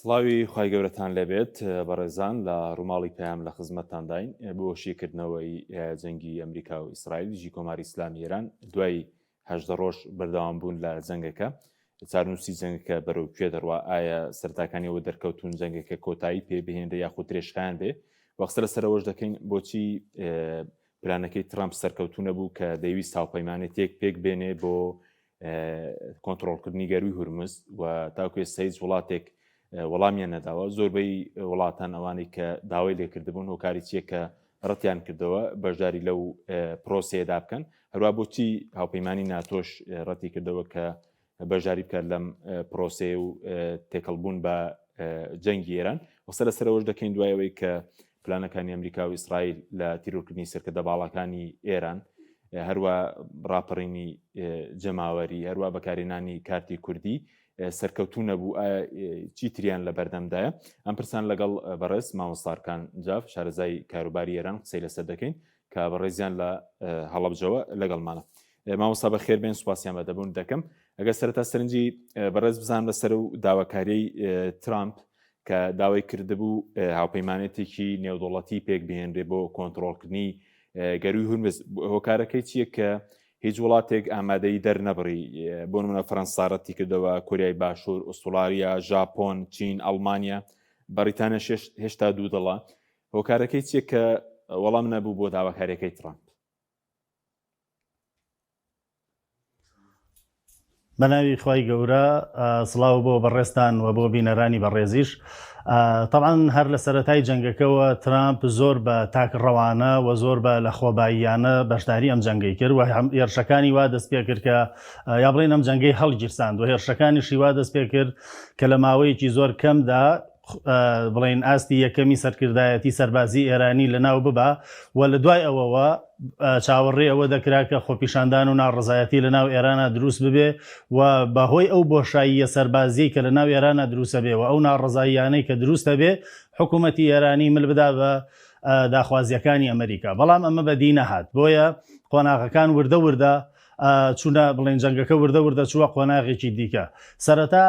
سڵاوی خی گەورەتان لەبێت بەڕێزان لە ڕووماڵی پەیام لە خزمەتتانداین بۆ شێکردنەوەی جەنگی ئەمریکا و ئیسرائیل دژی کۆماری ئیسلامی ئێران دوای 18 ڕۆژ بەردەوام بوون لە جەنگەکە چارنووسی جەنگەکە بەرەو کوێ دەڕوا ئایا سەرتاکانیەوە دەرکەوتون جەنگەکە کۆتایی پێ بهێنرە یاخود درێژخایان بێ وەخسە لە سەرەوەش دەکەین بۆچی پلانەکەی ترامپ سەرکەوتونە بوو کە دەیویست هاوپەیمانێتێک پێک بێنێ بۆ کۆنتڕۆڵکردنی گەروی هورمز و تاکوێ سەیز وڵاتێک وەڵامیان نەداوە زۆربەی وڵاتان ئەوانەی کە داوای لێکردبوون هۆکاری چیە کە ڕەتیان کردەوە بەشداری لەو پرۆسەیەدا بکەن هەروە بۆچی هاوپەیمانی ناتۆش ڕەتی کردەوە کە بەشداری بکات لەم پرۆسێ و تێکەڵبوون بە جەنگی ئێران وەسە لەسەرەوەش دەکەین دوایەوەی کە پلانەکانی ئەمریکا و ئیسرائیل لە تیرۆرکردنی سەرکردە باڵەکانی ئێران هەروە ڕاپەڕینی جەماوەری هەروە بەکارهێنانی کارتی کوردی سەرکەوتونە بوو چیتریان لە بەردەمدایە ئەم پرسان لەگەڵ بەڕێز مامۆستاکان جاف شارەزای کاروباری ئێران قسەی لەسەر دەکەین کە بەڕێزیان لە هەڵەبجەوە لەگەڵمانە مامۆستا بەخێر بێن سوپاسیان بەدەبوون دەکەم ئەگەر سەرەتا سەرنجی بەڕێز بزانام لەسەر و داواکاریەی ترامپ کە داوای کردبوو هاوپەیمانێتێکی نێودوڵەتی پێک بهێنرێ بۆ کۆنتڕۆڵکردنی گەروی هورمز هۆکارەکەی چییە کە هیچ وڵاتێک ئامادەی دەرنەبڕی بۆ نمونە فەرەنسا ڕەتی کردەوە کۆریای باشوور ئوسترالیا ژاپۆن چین ئەڵمانیا بەریتانیا هێشتا دوو دڵە هۆکارەکەی چییە کە وەڵام نەبوو بۆ داواکاریەکەی ترامپ بەناوی خی گەورە سڵاو بۆ بەڕێستان و بۆ بینەرانی بەڕێزیش طبعا هەر لە سەرەتای جەنگەکەەوە ترامپ زۆر بە تاکڕەوانە و زۆر بە لە خۆباییانە بەشداری ئەم جەنگەی کرد و هێرشەکانی وا دەست پێ کرد کە یا بڵێن ئەم جەنگەی هەڵگیرساند و هێرشەکانیشی وا دەست پێ کرد کە لە ماوەیەکی زۆر کەمدا بڵێن ئاستی یەکەمی سەرکردایەتی سەربازی ئێرانی لەناو ببا و لە دوای ئەوەوە چاوەڕێ ئەوە دەکرا کە خۆپیشاندان و ناڕزایەتی لەناو ئێرانە دروست ببێ و بەهۆی ئەو بۆشاییە سەربازی کە لەناو ئێرانە دروستە بێ و ئەو ناڕزاییانەی کە دروستە بێ حکوومەتی ئێرانی مل بدا بە داخوازیەکانی ئەمریکا بەڵام ئەمە بەدی نەهات بۆیە قۆناغەکان وردە وردە چوونە بڵێن جەنگەکە وردە وردە چووە قۆناغێکی دیکە سەرەتا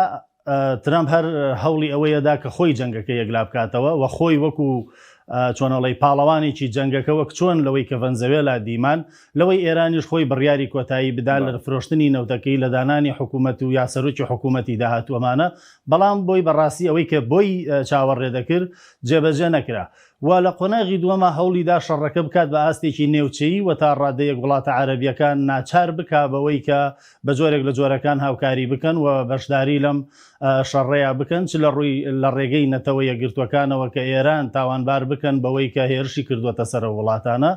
ترامپ هەر هەوڵی ئەوەیەدا کە خۆی جەنگەکە یەکلا بکاتەوە و خۆی وەکو چۆنەڵی پاڵەوانێکی جەنگەکە وەک چۆن لەوەی کە ڤەنزوێلا دیمان لەوەی ئێرانیش خۆی بڕیاری کۆتایی بدا لە فرۆشتنی نەوتەکەی لە دانانی حکوومەت و یاسەرۆکی حکوومەتی داهاتووەمانە بەڵام بۆی بەڕاستی ئەوەی کە بۆی چاوەڕێ دەکرد جێبەجێ نەکرا و لە قۆناغی دووەمە هەوڵیدا شەڕەکە بکات بە ئاستێکی نێوچەیی و تا ڕادەیەک وڵاتە عەرەبیەکان ناچار بکا بەوەی کە بە جۆرێک لە جۆرەکان هاوکاری بکەن و بەشداری لەم شەڕەیە بکەن چ لە ڕێگەی نەتەوە یەکگرتوەکانەوە کە ئێران تاوانبار بکەن بەوەی کە هێرشی کردووەتە سەر وڵاتانە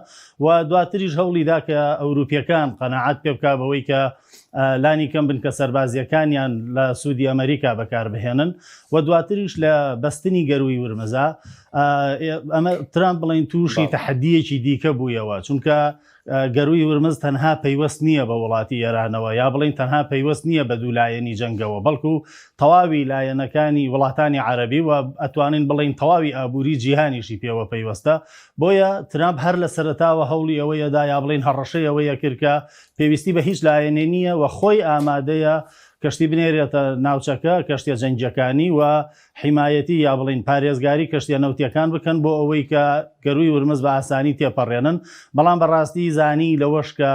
و دواتریش هەوڵیدا کە ئەوروپیەکان قەناعەت پێ بکا بەوەی کە لانی کەم بن کە سەربازیەکانیان لە سوودی ئەمریکا بەکاربهێنن و دواتریش لە بەستنی گەروی ورمەزە ئەمە ترامپ بڵین تووشی تەحەدیەکی دیکە بوویەوە چونکە گەروی ورمز تەنها پەیوەست نییە بە وڵاتی ئێرانەوە یا بڵین تەنها پەیوەست نییە بە دوولایەنی جەنگەوە بەڵکو تەواوی لایەنەکانی وڵاتانی عەرەبی و ئەتوانین بڵین تەواوی ئابووری جیهانیشی پێوە پەیوەستە بۆیە ترامپ هەر لە سەرەتاوە هەوڵی ئەوەیەدا یا بڵین هەڕەشەی ئەوەیە کرد کە پێویستی بە هیچ لایەنێ نییە و خۆی ئامادەیە کەشتی بنێرێتە ناوچەکە کەشتە جەنگیەکانی و حیمایەتی یا بڵین پارێزگاری کەشتە نەوتیەکان بکەن بۆ ئەوەی کە گەروی ورمز بە ئاسانی تێپەڕێنن بەڵام بەڕاستی زانی لەوەش کە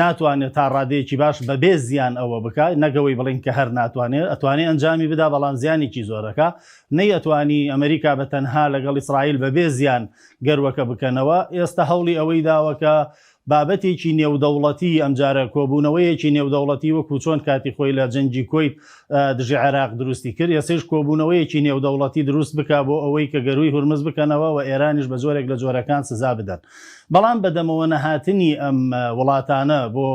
ناتوانێت تا ڕادەیەکی باش بەبێ زیان ئەوە بکات نەگەوەی بڵین کە هەر ناتوانێت ئەتوانێت ئەنجامی بدا بەڵام زیانێکی زۆرەکە نەی ئەتوانی ئەمریکا بە تەنها لەگەڵ ئیسرائیل بەبێ زیان گەروەکە بکەنەوە ئێستا هەوڵی ئەوەی داوەکە بابەتێکی نێودەوڵەتی ئەمجارە کۆبوونەوەیەکی نێودەوڵەتی وەکو چۆن کاتی خۆی لە جەنگی کۆیت دژی عێراق دروستی کرد یاسێش کۆبوونەوەیەکی نێودەوڵەتی دروست بکا بۆ ئەوەی کە گەروی هورمز بکەنەوە و ئێرانیش بە جۆرێک لە جۆرەکان سزا بدەن بەڵام بەدەمەوە نەهاتنی ئەم وڵاتانە بۆ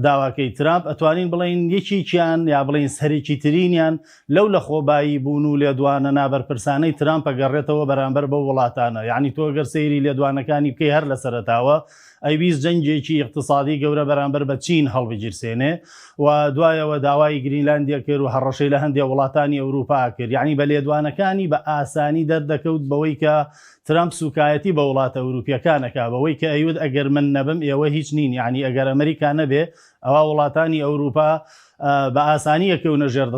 داواکەی ترامپ ئەتوانین بڵین یەکێکیان یا بڵین سەرێکی ترینیان لەو لە خۆبایی بوون و لێدوانە نابەرپرسانەی ترامپ گەڕێتەوە بەرامبەر بەو وڵاتانە یعنی تۆ گەر سەیری لێدوانەکانی بکەی هەر لە سەرەتاوە ئەیویست جەنگێکی اقتصادی گەورە بەرامبەر بە چین هەڵبگیرسێنێ و دوایەوە داوای گرینلاندیا کرد و هەڕەشەی لە هەندێک وڵاتانی ئەوروپا کرد یعنی بە لێدوانەکانی بە ئاسانی دەردەکەوت بەوەی کە ترامپ سوکایەتی بە وڵاتە ئەوروپیەکانەکە بەوەی کە ئەیود ئەگەر من نەبم ئێوە هیچ نین یعنی ئەگەر ئەمریکا نەبێ ئەوە وڵاتانی ئەوروپا بە ئاسانیەکە و نەژێر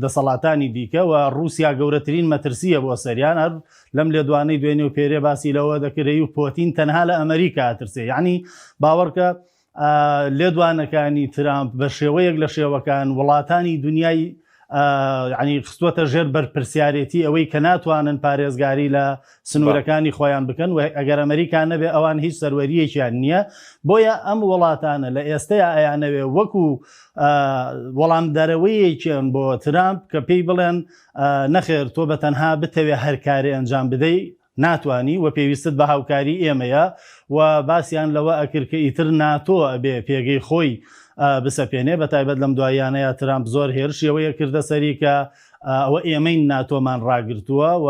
دەسەڵاتانی دیکە و رووسیا گەورەترین مەترسیە بۆ سەریان هەر لەم لێدوانەی دوێنێ و پێرێ باسی لەوە دەکرێت و پۆتین تەنها لە ئەمریکا ترسێ یعنی باوەڕکە لێدوانەکانی ترامپ بە شێوەیەک لە شێوەکان وڵاتانی دنیای ینی خستوەتە ژێر بەرپرسیارەتی ئەوەی کە ناتوانن پارێزگاری لە سنوورەکانی خۆیان بکەن و ئەگەر ئەمریکا نەبێ ئەوان هیچ سەروەریەکیان نییە بۆیە ئەم وڵاتانە لە ئێستەیە ئەیانەوێ وەکو وەڵامدارەوەیەکیان بۆ ترامپ کە پێی بڵێن نەخێر تۆ بە تەنها بتەوێ هەر کارێ ئەنجام بدەی ناتوانی و پێویستت بە هاوکاری ئێمەیە و باسییان لەوە ئەکرد کە ئیتر ناتۆ ئەبێ پێگەی خۆی بسەپێنێ بە تایبەت لەم دوایانەیە ترامپ زۆر هێرشیەوەیە کردە سەری کە ئەوە ئێمەی ناتۆمان ڕاگرتووە و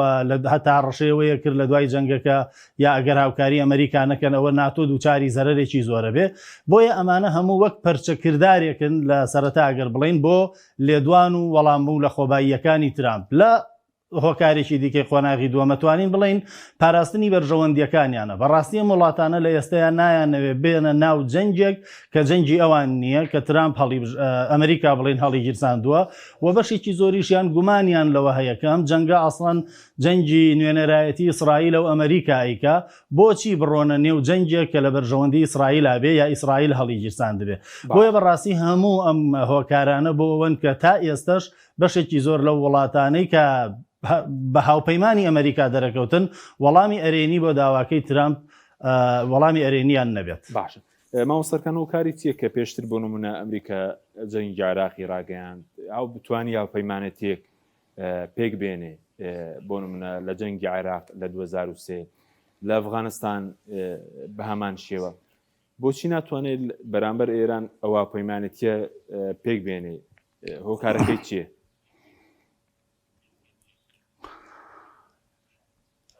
هەتا ڕەشەیەوەیە کرد لە دوای جەنگەکە یا ئەگەر هاوکاری ئەمریکا نەکەن ئەوە ناتۆ دووچاری زەرێکی زۆرە بێ بۆیە ئەمانە هەموو وەک پەرچەکردارێکن لە سەرەتا ئەگەر بڵین بۆ لێدوان و وەڵامبوو لە خۆباییەکانی ترامپ لە هۆکارێکی دیکەی خۆناغی دووەمەتوانین بڵین پاراستنی بەرژەوەندیەکانیانە بەڕاستی وڵاتانە لە ئێستەیە نایانەوێ بێنە ناو جەنجێک کە جەنجی ئەوان نییە کە ترامپ ئەمریکا بڵین هەڵی گیرساندووە و بەشێکی زۆریشیان گومانیان لەوە هەیە کە ئەم جەنگە ئەسڵەن جەنجی نوێنەرایەتی ئیسرائیل و ئەمریکاییکە بۆچی بڕۆنە نێو جەنجێک کە لە بەرژەوەندی ئیسرائیل بێ یا ئیسرائیل هەڵی گیرساند بێ بۆیە بەڕاستی هەموو ئەم هۆکارانە بۆ ئەوەن کە تا ئێستش بەشێکی زۆر لەو وڵاتانەی کە بە هاوپەیمانی ئەمریکا دەرەکەوتن وەڵامی ئەرێنی بۆ داواکەی ترامپ وەڵامی ئەرێنیان نەبێت باشە مامۆستەکان و کاری چییە کە پێشتر بۆ نمونە ئەمریکا جەنگی عێراقی ڕاگەیاند ئەو بتوانی هاوپەیمانەتێک پێک بێنێ بۆ نمونە لە جەنگی عێراق لە 2003 لە ئەفغانستان بە هەمان شێوە بۆچی ناتوانێت بەرامبەر ئێران ئەو هاوپەیمانەتیە پێک بێنێ هۆکارەکەی چییە؟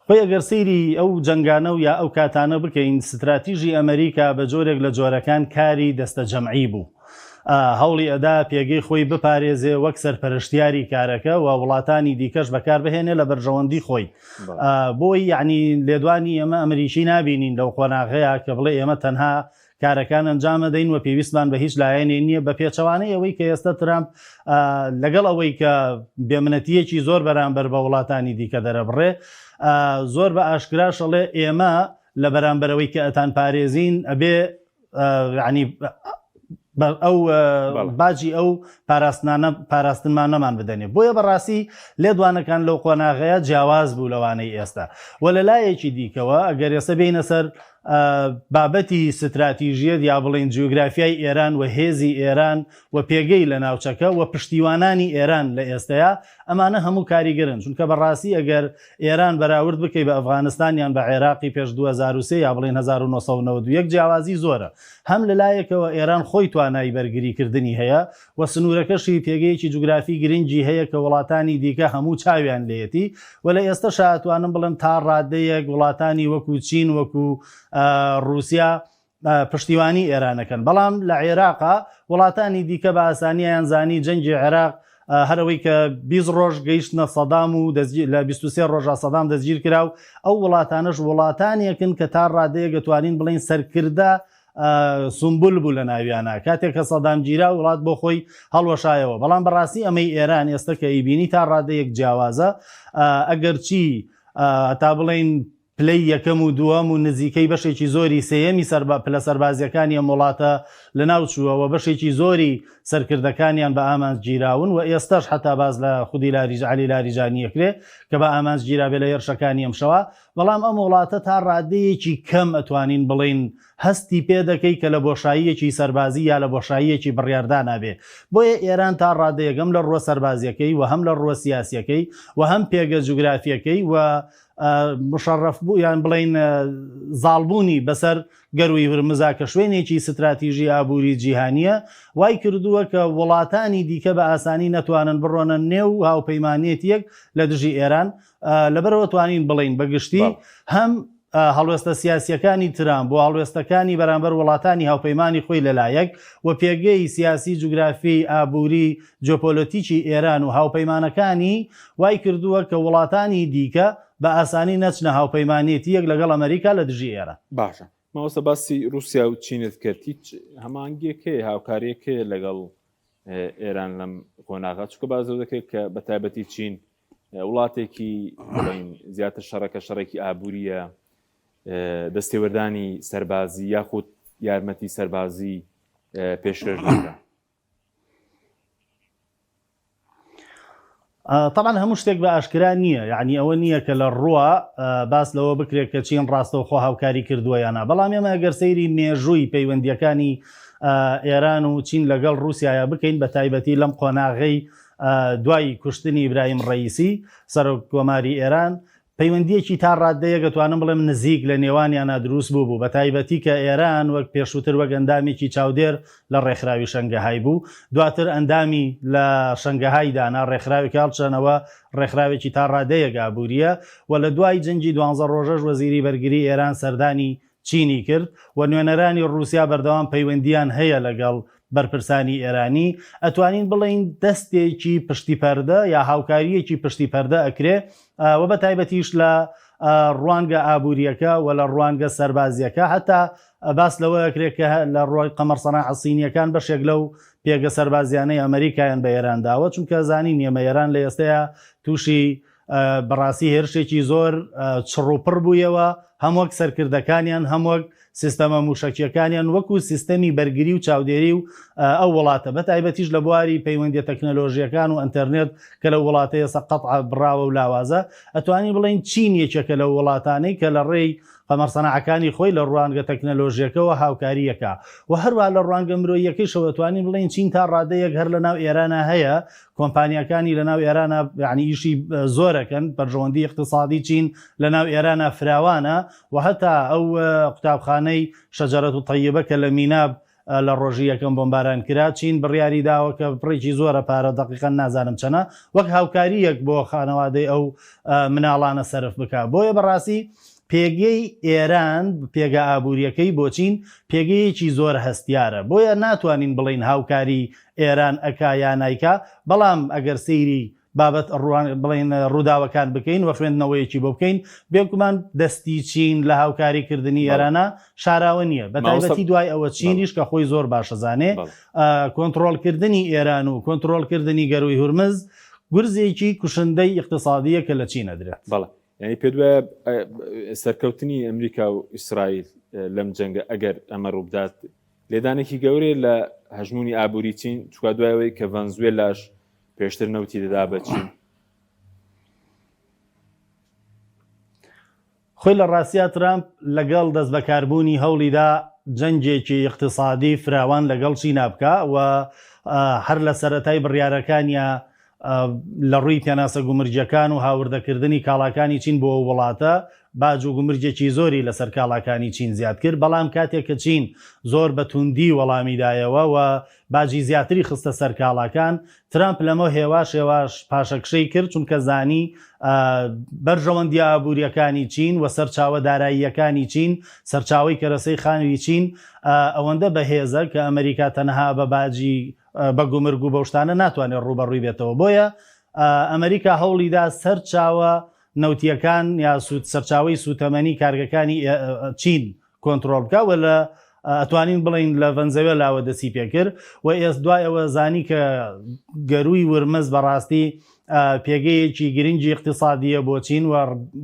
خۆی ئەگەر سەیری ئەو جەنگانە و یا ئەو کاتانە بکەین ستراتیژی ئەمریکا بە جۆرێک لە جۆرەکان کاری دەستە جەمعی بوو هەوڵی ئەدا پێگەی خۆی بپارێزێ وەک سەرپەرشتیاری کارەکە و وڵاتانی دیکەش بەکار بهێنێ لە بەرژەوەندی خۆی بۆی یعنی لێدوانی ئەمە ئەمریکی نابینین لەو خۆناغەیە کە بڵێ ئێمە تەنها کارەکان ئەنجامە دەین و پێویستمان بە هیچ لایەنێ نییە بە پێچەوانەی ئەوەی کە ئێستا ترامپ لەگەڵ ئەوەی کە بێمنەتیەکی زۆر بەرامبەر بە وڵاتانی دیکە دەرەبڕێ زۆر بە ئاشکراشەڵێ ئێمە لە بەرامبەرەوەی کە ئەتان پارێزین ئەبێ ینی ئەو باجی ئەو پاراستنمان نەمان بدەنێ بۆیە بەڕاستی لێدوانەکان لەو قۆناغەیە جیاواز بوو لەوانەی ئێستا و لە لایەکی دیکەوە ئەگەر ئێستا بینە سەر بابەتی ستراتیژیەت یا بڵین جیۆگرافیای ئێران و هێزی ئێران و پێگەی لە ناوچەکە و پشتیوانانی ئێران لە ئێستەیە ئەمانە هەموو کاریگەرن چونکە بەڕاستی ئەگەر ئێران بەراورد بکەی بە ئەفغانستانیان بە عێراقی پێش 2003 یا بڵین 1991 جیاوازی زۆرە هەم لەلایەکەوە ئێران خۆی توانایی بەرگریکردنی هەیە و سنوورەکەشی پێگەیەکی جوگرافی گرنگی هەیە کە وڵاتانی دیکە هەموو چاویان لێتی و لە ئێستا شاتوانم بڵم تا ڕادەیەک وڵاتانی وەکو چین وەکو رووسیا پشتیوانی ئێرانەکەن بەڵام لە عێراقا وڵاتانی دیکە بە ئاسانیان زانی جەنگی عێراق هەرەوەی کە 20 ڕۆژ گەیشتنە سەدام و لە 23 ڕۆژە سەدام دەستگیر کرا و ئەو وڵاتانش وڵاتانێکن کە تا ڕادەیە دەتوانین بڵین سەرکردە سمبول بوو لە ناویانە کاتێک کە سەدام گیرا وڵات بۆ خۆی هەڵوەشایەوە بەڵام بەڕاستی ئەمەی ئێران ئێستا کە ئیبینی تا ڕادەیەک جیاوازە ئەگەر چی تا بڵین پلەی یەکەم و دووەم و نزیکەی بەشێکی زۆری سێیەمی پلە سەربازیەکانی ئەم وڵاتە لە ناوچووەوە بەشێکی زۆری سەرکردەکانیان بە ئامانج گیراون و ئێستاش حتا باز لە خودی علی لاریجانیەکرێ کە بە ئامانج گیرا بێ لە هێرشەکانی ئەمشەوە بەڵام ئەم وڵاتە تا ڕادەیەکی کەم ئەتوانین بڵین هەستی پێ دەکەی کە لە بۆشاییەکی سەربازی یا لە بۆشاییەکی بڕیاردا نابێ بۆیە ئێران تا ڕادەیەگەم لە ڕۆ سەربازیەکەی و هەم لە ڕۆ سیاسیەکەی و هەم پێگە جوگرافیەکەی و مشەڕەف بوو یان بڵین زاڵبوونی بەسەر گەروی هورمزا کە شوێنێکی ستراتیژی ئابووری جیهانیە وای کردووە کە وڵاتانی دیکە بە ئاسانی نەتوانن بڕۆنە نێو هاوپەیمانێتیەک لە دژی ئێران لەبەرەوە توانین بڵین بەگشتی هەم هەڵوێستە سیاسیەکانی ترامپ بۆ هەڵوێستەکانی بەرامبەر وڵاتانی هاوپەیمانی خۆی لەلایەک و پێگەی سیاسی جوگرافی ئابووری جۆپۆلۆتیکی ئێران و هاوپەیمانەکانی وای کردووە کە وڵاتانی دیکە بە ئاسانی نەچنە هاوپەیمانێتی یەک لەگەڵ ئەمریکا لە دژی ئێران باشە ماوەستا باسی رووسیا و چینت کرد هیچ هەمانگێک هەیە هاوکاریەکە لەگەڵ ئێران لەم کۆناغا چکە بازەوە دەکرێت کە بە تایبەتی چین وڵاتێکی بڵین زیاتر شەڕەکە شەڕێکی ئابووریە دەستێوەردانی سەربازی یاخود یارمەتی سەربازی پێشکەش دەکات. طبعا هەموو شتێک بە ئاشکرا نییە، یعنی ئەوە نییە کە لە ڕووە باس لەوە بکرێت کە چین ڕاستەوخۆ هاوکاری کردووە یانە، بەڵام ئێمە ئەگەر سەیری مێژووی پەیوەندیەکانی ئێران و چین لەگەڵ رووسایە بکەین بە تایبەتی لەم قۆناغەی دوای کوشتنی ئیبراهیم ڕەئیسی سەرۆککۆماری ئێران پەیوەندیەکی تا ڕادەیە دەتوانم بڵێم نزیک لە نێوانیانە دروست بوو بە تایبەتی کە ئێران وەک پێشووتر وەک ئەندامێکی چاودێر لە ڕێکخراوی شەنگەهای بوو، دواتر ئەندامی لە شەنگەهای دانا ڕێکخراوی کاڵچەنەوە ڕێکخراوێکی تا ڕادەیە گابووریە و لە دوای جەنگی 12 ڕۆژەش وەزیری بەرگری ئێران سەردانی چینی کرد و نوێنەرانی ڕووسیا بەردەوام پەیوەندیان هەیە لەگەڵ بەرپرسانی ئێرانی. ئەتوانین بڵین دەستێکی پشتی پەردە یا هاوکاریەکی پشتی پەردە ئەکرێ و بە تایبەتیش لە ڕوانگە ئابوووریەکە و لە ڕوانگە سەربازیەکە هەتا باس لەوە ئەکرێت کە لە ڕۆی قەمەرسەناع سینیەکان بەشێک لەو پێگە سەربازیانەی ئەمریکایان بە ئێرانداوە، چونکە زانین ئێمە ئێران لە ئێستەیە تووشی بەڕاستی هێرشێکی زۆر چڕوپڕ بوویەوە، هەمووەک سەرکردەکانیان هەمووەک سیستەمە موشەکیەکانیان وەکو سیستەمی بەرگری و چاودێری و ئەو وڵاتە بە تایبەتیش لە بواری پەیوەندی تەکنەلۆژیەکان و ئەنتەرنێت کە لە وڵاتەیە سەقەت بڕاوە و لاوازە. ئەتوانی بڵین چین یەکێکە لە وڵاتانەی کە لە ڕێی قەمەرسەناعەکانی خۆی لە ڕوانگە تەکنەلۆژیەکەەوە هاوکاریەکە و هەروە لە ڕوانگە مرۆییەکەیشەوە توانین بڵین چین تا ڕادەیەک هەر لە ناو ئێرانە هەیە، کۆمپانیەکانی لە ناو ئێرانە یعنی ئیشی زۆرەکەن، بەرژەوەندی اقتصادی چین لە ناو ئێرانە فراوانە و هەتا ئەو قوتابخانەی شەجەرەت و طەیبە کە لە میناب لە ڕۆژی یەکەم بۆمباران کرا چین بڕیاری داوە کە بڕێکی زۆرە پارە دقیقەن نازانم چەنە وەک هاوکاریەک بۆ خانەوادەی ئەو مناڵانە سەرف بکە. بۆیە بەڕاستی پێگەی ئێران پێگە ئابوووریەکەی بۆ چین پێگەیەکی زۆر هەستیارە، بۆیە ناتوانین بڵین هاوکاری ئێران ئەکا یان نایکا، بەڵام ئەگەر سەیری بابەت بڵین ڕووداوەکان بکەین و خوێندنەوەیەکی بۆ بکەین بێگومان دەستی چین لە هاوکاریکردنی ئێرانە شاراوە نییە، بە تایبەتی دوای ئەوە چینیش کە خۆی زۆر باشەزانێ کۆنتڕۆڵکردنی ئێران و کۆنتڕۆڵکردنی گەروی هورمز گورزێکی کوشندەی اقتصادیە کە لە چینە درێت. یعنی پێ دوایە سەرکەوتنی ئەمریکا و ئیسرائیل لەم جەنگە ئەگەر ئەمە ڕووبدات لێدانێکی گەورەی لە هەژمونی ئابووری چین، چکە دوایەوەی کە ڤەنزوێلاش پێشتر نەوتی دەدا بە چین. خۆی لە ڕاستیا ترامپ لەگەڵ دەست بەکاربوونی هەوڵیدا جەنگێکی اقتصادی فراوان لەگەڵ چینا بکە و هەر لە سەرەتای بڕیارەکانیە لە ڕووی پێناسە گومرجەکان و هاوردەکردنی کاڵاکانی چین بۆ وڵاتە باج و گومرجێکی زۆری لەسەر کاڵاکانی چین زیاد کرد، بەڵام کاتێک کە چین زۆر بە توندی وەڵامیدایەوە و باجی زیاتری خستە سەر کاڵاکان، ترامپ لەمە هێواش پاشەکشەی کرد چونکە زانی بەرژەوەندی ئابوووریەکانی چین و سەرچاوە داراییەکانی چین، سەرچاوی کەرەسەی خانووی چین ئەوەندە بەهێزە کە ئەمریکا تەنها بە باجی بە گومرگ و بەشتانە ناتوانێت ڕوبەڕووی بێتەوە. بۆیە ئەمریکا هەوڵیدا سەرچاوە نەوتیەکان یا سەرچاوی سوتەمەنی کارگەکانی چین کۆنتڕۆڵ بکە و لە ئەتوانین بڵین لە ڤەنزوێلاوە دەسی پێکرد و ئێست دوایەوە زانی کە گەروی ورمز بەڕاستی پێگەیەکی گرنگی اقتصادیە بۆ چین و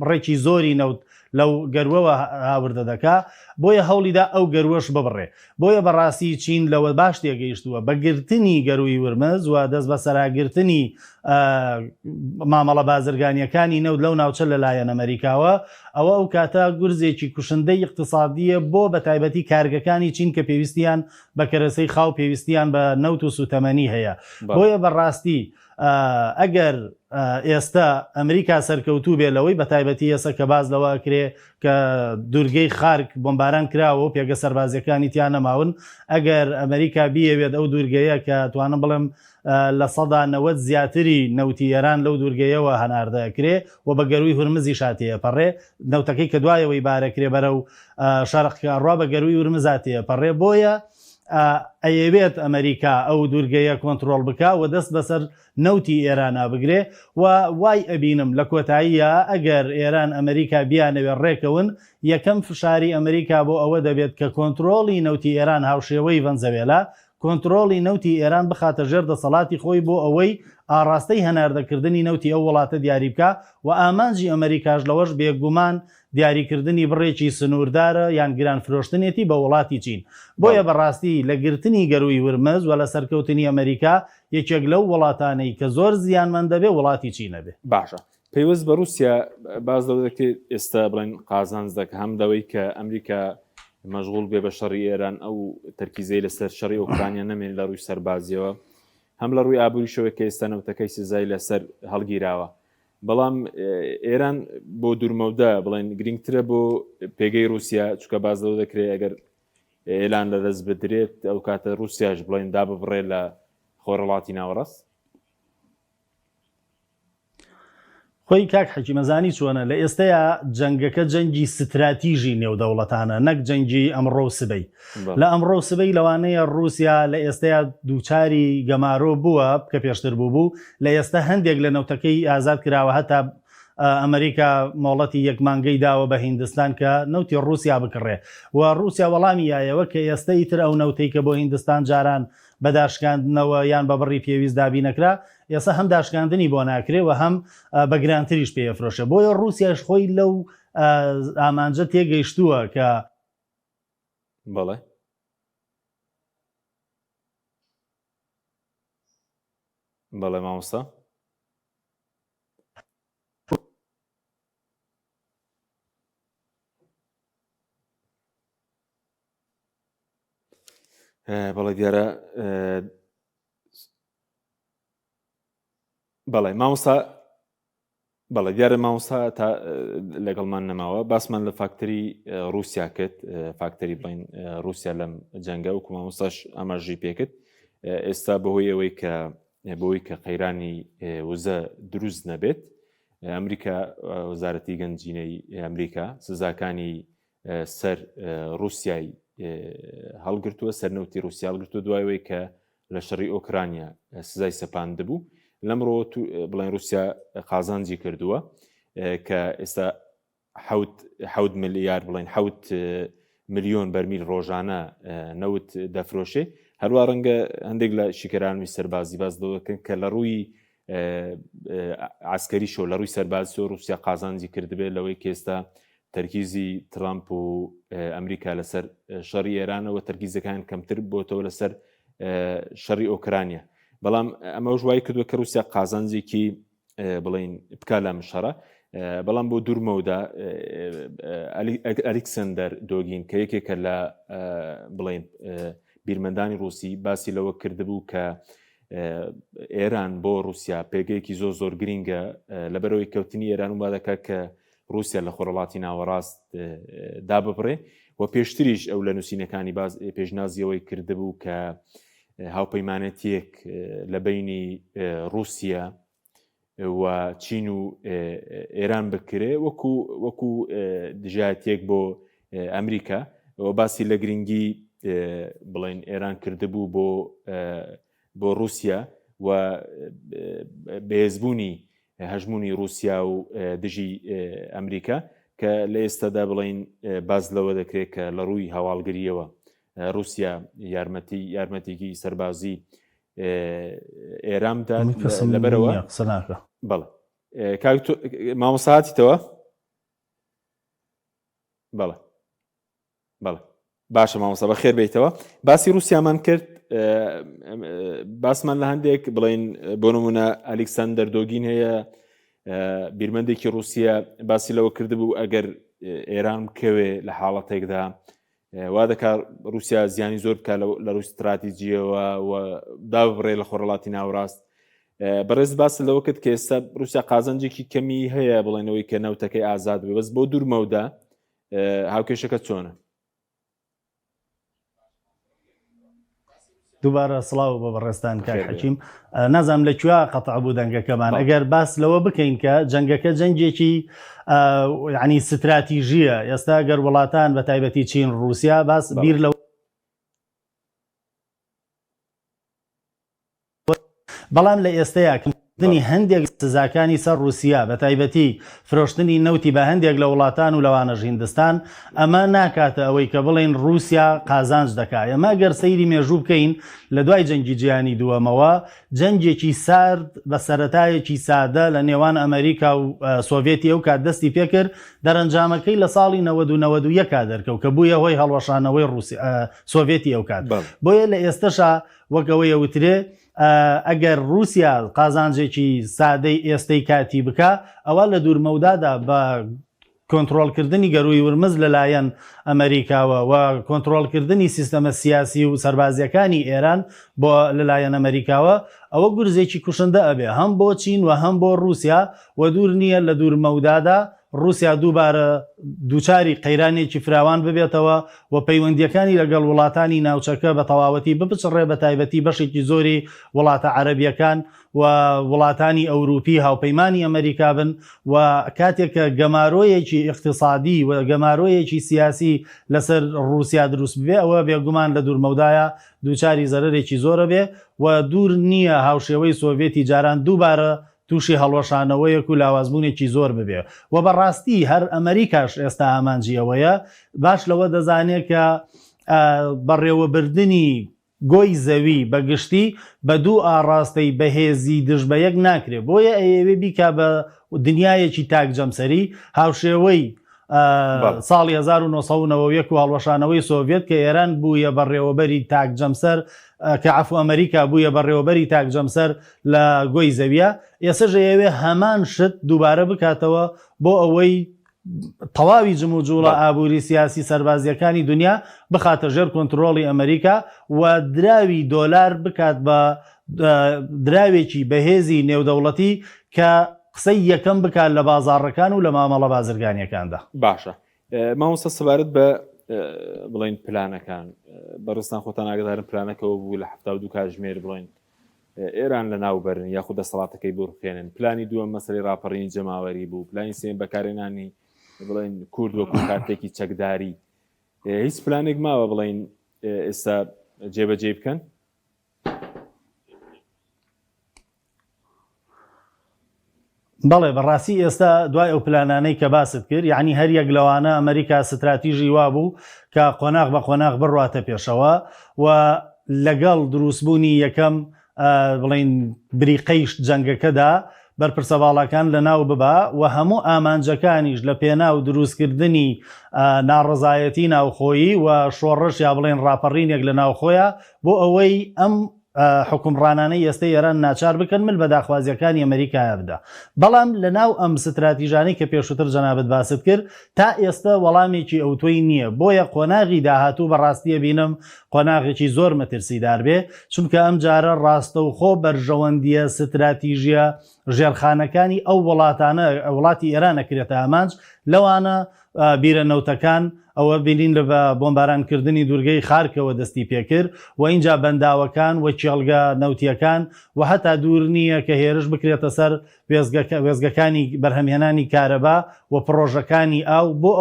ڕێکی زۆری نەوت لەو گەروەوە هاوردە دەکا، بۆیە هەوڵیدا ئەو گەروەش ببڕێ. بۆیە بەڕاستی چین لەوە باش تێگەیشتووە بەگرتنی گەروی ورمز و دەست بە سەراگرتنی مامەڵە بازرگانیەکانی نەوت لەو ناوچە لەلایەن ئەمریکاوە. ئەوە ئەو کاتە گورزێکی کوشندەی اقتصادیە بۆ بە تایبەتی کارگەکانی چین کە پێویستیان بە کەرەسەی خاو پێویستیان بە نەوت و سوتەمەنی هەیە. بۆیە بەڕاستی ئەگەر ئێستا ئەمریکا سەرکەوتوو بێ لەوەی بە تایبەتی ئێستا کە باز لەوە کرێ کە دوورگەی خارک بۆمباران کراوە و پێگە سەربازیەکانی تیان نەماون، ئەگەر ئەمریکا بیەوێت ئەو دوورگەیە کە توانم بڵم لە 90 زیاتری نەوتی ئێران لەو دوورگەیەوە هەناردەکرێ و بە گەروی هورمزی شاتەیە پەڕێ، نەوتەکەی کە دوایەوەی بارەکرێ بەرەو شەرقکە ڕوا بە گەروی هورمزاتەیە پەڕێ. بۆیە ئەیەوێت ئەمریکا ئەو دوورگەیە کۆنتڕۆڵ بکە و دەست بەسەر نەوتی ئێرانە بگرێ و وای ئەبینم لە کۆتاییە ئەگەر ئێران ئەمریکا بیانەوێت ڕێکەون، یەکەم فشاری ئەمریکا بۆ ئەوە دەبێت کە کۆنتڕۆڵی نەوتی ئێران هاوشێوەی ڤەنزوێلا کۆنتترۆڵی نەوتی ئێران بخاتە ژێر دەسەڵاتی خۆی بۆ ئەوەی ئاڕاستەی هەناردەکردنی نەوتی ئەو وڵاتە دیاری بکە و ئامانجی ئەمریکاش لەوەش بێگومان دیاریکردنی بڕێکی سنووردارە یان گران فرۆشتنێتی بە وڵاتی چین. بۆیە بەڕاستی لە گرتنی گەروی ورمز و لە سەرکەوتنی ئەمریکا یەکێک لەو وڵاتانەی کە زۆر زیانمەند دەبێ وڵاتی چینە بێ. باشە پێویست بە رووسیا باز دەکرێت ئێستا بڵێن قازانز دەکە هەم دەوەی کە ئەمریکا مەشغوڵ بێ بە شەڕی ئێران ئەو تەرکیزەی لەسەر شەڕی ئۆکرانیا نەمێن لە ڕووی سەربازیەوە هەم لە ڕووی ئابووریشەوە کە ئێستا نەوتەکەی سزای لەسەر هەڵگیراوە. بەڵام ئێران بۆ دوورمەودا بڵێن گرنگترە بۆ پێگەی رووسیا چکە باز دەوە دەکرێت ئەگەر ئێلان لە دەست بدرێت ئەو کاتە رووسیاش بڵێن دا ببڕێ لە خۆرەڵاتی ناوەڕاست. خۆی کاک حەکیمەزانی چۆنە لە ئێستەیە جەنگەکە جەنگی ستراتیژی نێودەوڵەتانە نەک جەنگی ئەمڕۆ سبەی. لە ئەمڕۆ سبەی لەوانەیە رووسیا لە ئێستەیە دووچاری گەمارۆ بووە کە پێشتر بوو لە ئێستا هەندێک لە نەوتەکەی ئازاد کراوە هەتا ئەمریکا مۆڵەتی یەک مانگەی داوە بە هیندستان کە نەوتی رووسیا بکڕێ و رووسیا وەڵامی یایەوە کە ئێستای تر ئەو نەوتەی کە بۆ هیندستان جاران بەداشکاندنەوە یان بە بڕی پێویست دابی نەکرا ئێستا هەم داشکاندنی بۆ ناکرێ و هەم بە گرانتریش پێفرۆشە. بۆیە رووسیاش خۆی لەو ئامانجە تێگەیشتووە کە بەڵێ بەڵێ مامۆستا بەڵێ دیارە بەڵێ مامۆستا بەڵێ دیارە مامۆستا تا لەگەڵمان نەماوە باسمان لە فاکتەری رووسیا کرد فاکتەری بڵین رووسیا لەم جەنگە وکو مامۆستاش ئاماژەی پێکرد ئێستا بەهۆی کە قەیرانی وزە دروست نەبێت ئەمریکا وەزارەتی گەنجینەی ئەمریکا سزاکانی سەر رووسیای هەڵگرتووە سەرنەوتی رووسیا هەڵگرتووە دوایەوەی کە لە شەڕی ئۆکرانیا سزای سەپاند بوو. لەمڕۆ بڵێن رووسیا قازانجی کردووە کە ئێستا 7 ملیار بڵێن 7 ملیۆن بەرمیل ڕۆژانە نەوت دەفرۆشێ. هەروە ڕەنگە هەندێک لە شیکەرانوی سەربازی باز دەکەن کە لە ڕووی عسکەری شۆ لە ڕووی سەربازی و رووسیا قازانجی کردبێت لەوەی کە ئێستا تەرکیزی ترامپ و ئەمریکا لەسەر شەڕی ئێرانەوە تەرکیزەکان کەمتر بۆتەوە لەسەر شەڕی ئۆکرانیا. بەڵام ئەمە ژوای کردووە کە رووسیا قازانجێکی بڵین بکە لە مشەڕە. بەڵام بۆ دوورمەودا ئەلیکسەندەر دۆگین کە یەکێکە لە بڵین بیرمەندانی رووسی باسی لەوە کردبوو کە ئێران بۆ رووسیا پێگەیەکی زۆر گرینگە لەبەرەوەی کەوتنی ئێران و بادەکات کە رووسیا لە خۆرەڵاتی ناوەڕاست داببڕێ و پێشتریش ئەو لە نووسینەکانی پێشنازیەوەی کردبوو کە هاوپەیمانەتیەک لە بینی رووسیا و چین و ئێران بکرێ وەکو دژایەتێک بۆ ئەمریکا و باسی لە گرنگی بڵێن ئێران کردبوو بۆ رووسیا و بەهێزبوونی هەژمونی رووسیا و دژی ئەمریکا کە لە ئێستادا بڵێن باز لەوە دەکرێت کە لە ڕووی هەواڵگریەوە رووسیا یارمەتێکی سەربازی ئێراندا لەبەرەوە بەڵێ مامۆستاهاتیتەوە بەڵێ باشە مامۆستا بە خێر بیتەوە. باسی رووسیامان کرد باسمان لە هەندێک بڵێن بۆ نمونە ئەلیکسەندەر دۆگین هەیە بیرمەندێکی رووسیا باسی لەوە کردبوو ئەگەر ئێران بکەوێ لە حاڵەتێکدا وا دەکات رووسیا زیانی زۆر بکات لە ڕووی استراتیجیەوە و دابڕێ لە خۆرەڵاتی ناوەڕاست. بەڕێز باس لەوە کرد کە ئێستا رووسیا قازانجێکی کەمی هەیە بڵێنەوەی کە نەوتەکەی ئازاد بێ بەس بۆ دوورمەودا هاوکێشەکە چۆنە؟ دووبارە سڵاو بە بەڕێستان کاک حەکیم نازانم لەکوێ قەتع بوو دەنگەکەمان ئەگەر باس لەوە بکەین کە جەنگەکە جەنگێکی یعنی ستراتیژیە ئێستا گەر وڵاتان بە تایبەتی چین رووسیا باس بیر لەوە بەڵام لە ئێستەیە دنی هەندێک سزاکانی سەر رووسیا بە تایبەتی فرۆشتنی نەوتی بە هەندێک لە وڵاتان و لەوانەژ هیندستان ئەمە ناکاتە ئەوەی کە بڵێن رووسیا قازانج دەکات. ئەمە گەر سەیری مێژوو بکەین لە دوای جەنگی جیهانی دووەمەوە جەنگێکی سارد بە سەرەتایەکی سادە لە نێوان ئەمریکا و سۆڤێتی ئەو کات دەستی پێکرد دەرەنجامەکەی لە ساڵی 1991 دەرکەوت کە بوویە هۆی هەڵوەشانەوەی سۆڤێتی ئەو کات. بۆیە لە ئێستاشا وەکەوەی ئەوترێ ئەگەر رووسیا قازانجێکی سادەی ئێستەی کاتی بکە ئەوە لە دوورمەودادا بە کۆنتترۆلکردنی گەروی ورمز لەلایەن ئەمریکاوە و کۆنتترۆلکردنی سیستەمە سیاسی و سەربازیەکانی ئێران بۆ لەلایەن ئەمریکاوە ئەوە گورزێکی کوشندە ئەبێ هەم بۆ چین و هەم بۆ رووسیا و دوور نییە لە دوورمەودادا رووسیا دووبارە دووچاری قەیرانێکی فراوان ببێتەوە و پەیوەندیەکانی لەگەڵ وڵاتانی ناوچەکە بە تەواوەتی بپچڕێ بە تایبەتی بەشێکی زۆری وڵاتە عەرەبیەکان و وڵاتانی ئەوروپی هاوپەیمانی ئەمریکا بن و کاتێک کە گەمارۆیەکی اقتصادی و گەمارۆیەکی سیاسی لەسەر رووسیا دروست بێ ئەوە بێگومان لە دوورمەودایە دووچاری زەرێکی زۆرە بێ و دوور نییە هاوشێوەی سۆڤێتی جاران دووبارە تووشی هەڵوەشانەوەیەک و لاوازبوونێکی زۆر ببێ و بەڕاستی هەر ئەمریکاش ئێستا ئامانجیەوەیە باش لەوە دەزانێت کە بەڕێوەبردننی گۆی زەوی بەگشتی بە دوو ئاڕاستەی بەهێزی دژ بە یەک ناکرێت بۆیە ئەوێ بیکا بە دنیایەکی تاک جەمسەری هاوشێوەی ساڵی 1990 و هەڵوەشانەوەی سۆڤێت کە ئێران بوویە بەڕێوەبەری تاک جەمسەر کە عفو ئەمریکا بوویە بەڕێوەبەری تاک جەمسەر لە گۆی زەویە ئێسەش ئەوێ هەمان شت دووبارە بکاتەوە بۆ ئەوەی تەواوی جم و جوڵە ئابووری سیاسی سەربازیەکانی دنیا بخاتە ژێر کۆنتترۆڵی ئەمریکا و دراوی دۆلار بکات بە دراوێکی بەهێزی نێودەوڵەتی کە قسەی یەکەم بکات لە بازاڕەکان و لە مامەڵە بازرگانیەکاندا. باشە مامۆستا سەبارەت بە بڵین پلانەکان بەڕستان خۆتان ئاگدارن پلانەکەەوە بوو لە 72 کاتژمێر بڵین ئێران لە ناوبەرن یاخود دەسەڵاتەکەی بڕخێنن پلانی دووەم مەسەری ڕاپەڕینی جەماوەری بوو پلانی سێم بەکارێنانی بڵین کورد وەکو کارتێکی چەکداری هیچ پلانێک ماوە بڵین ئێستا جێبەجێ بکەن؟ بەڵێ بەڕاستی ئێستا دوای ئەو پلانانەی کە باست کرد یعنی هەر یەک لەوانە ئەمریکا ستراتیژی وا بوو کە قۆناغ بە قۆناغ بڕواتە پێشەوە و لەگەڵ دروستبوونی یەکەم بڵین بریقەیش جەنگەکەدا بەرپرسە باڵەکان لە ناو ببا و هەموو ئامانجەکانیش لە پێناو دروستکردنی ناڕزایەتی ناوخۆیی و شۆڕش یا بڵێن ڕاپەڕینێک لە ناوخۆیە بۆ ئەوەی ئەم حکومڕانانەی ئێستا ئێران ناچار بکەن من بە داخوازیەکانی ئەمریکایە بدا. بەڵام لە ناو ئەم ستراتیژانەی کە پێشووتر جەنابەت باست کرد تا ئێستا وەڵامێکی ئەوتۆی نییە بۆیە قۆناغی داهاتوو بەڕاستیە بینم قۆناغێکی زۆر مەترسیدار بێ چونکە ئەم جارە ڕاستەوخۆ بەرژەوەندیە ستراتیژیە ژێرخانەکانی ئەو وڵاتانە وڵاتی ئێران ئەکرێتە ئامانج لەوانە بیرە نەوتەکان ئەوە بینین لە بۆمبارانکردنی دوورگەی خارکەوە دەستی پێکرد و اینجا بەنداوەکان و چێڵگە نەوتیەکان و هەتا دوور نییە کە هێرش بکرێتە سەر وێزگەکانی بەرهەمهێنانی کارەبا و پرۆژەکانی ئاو بۆ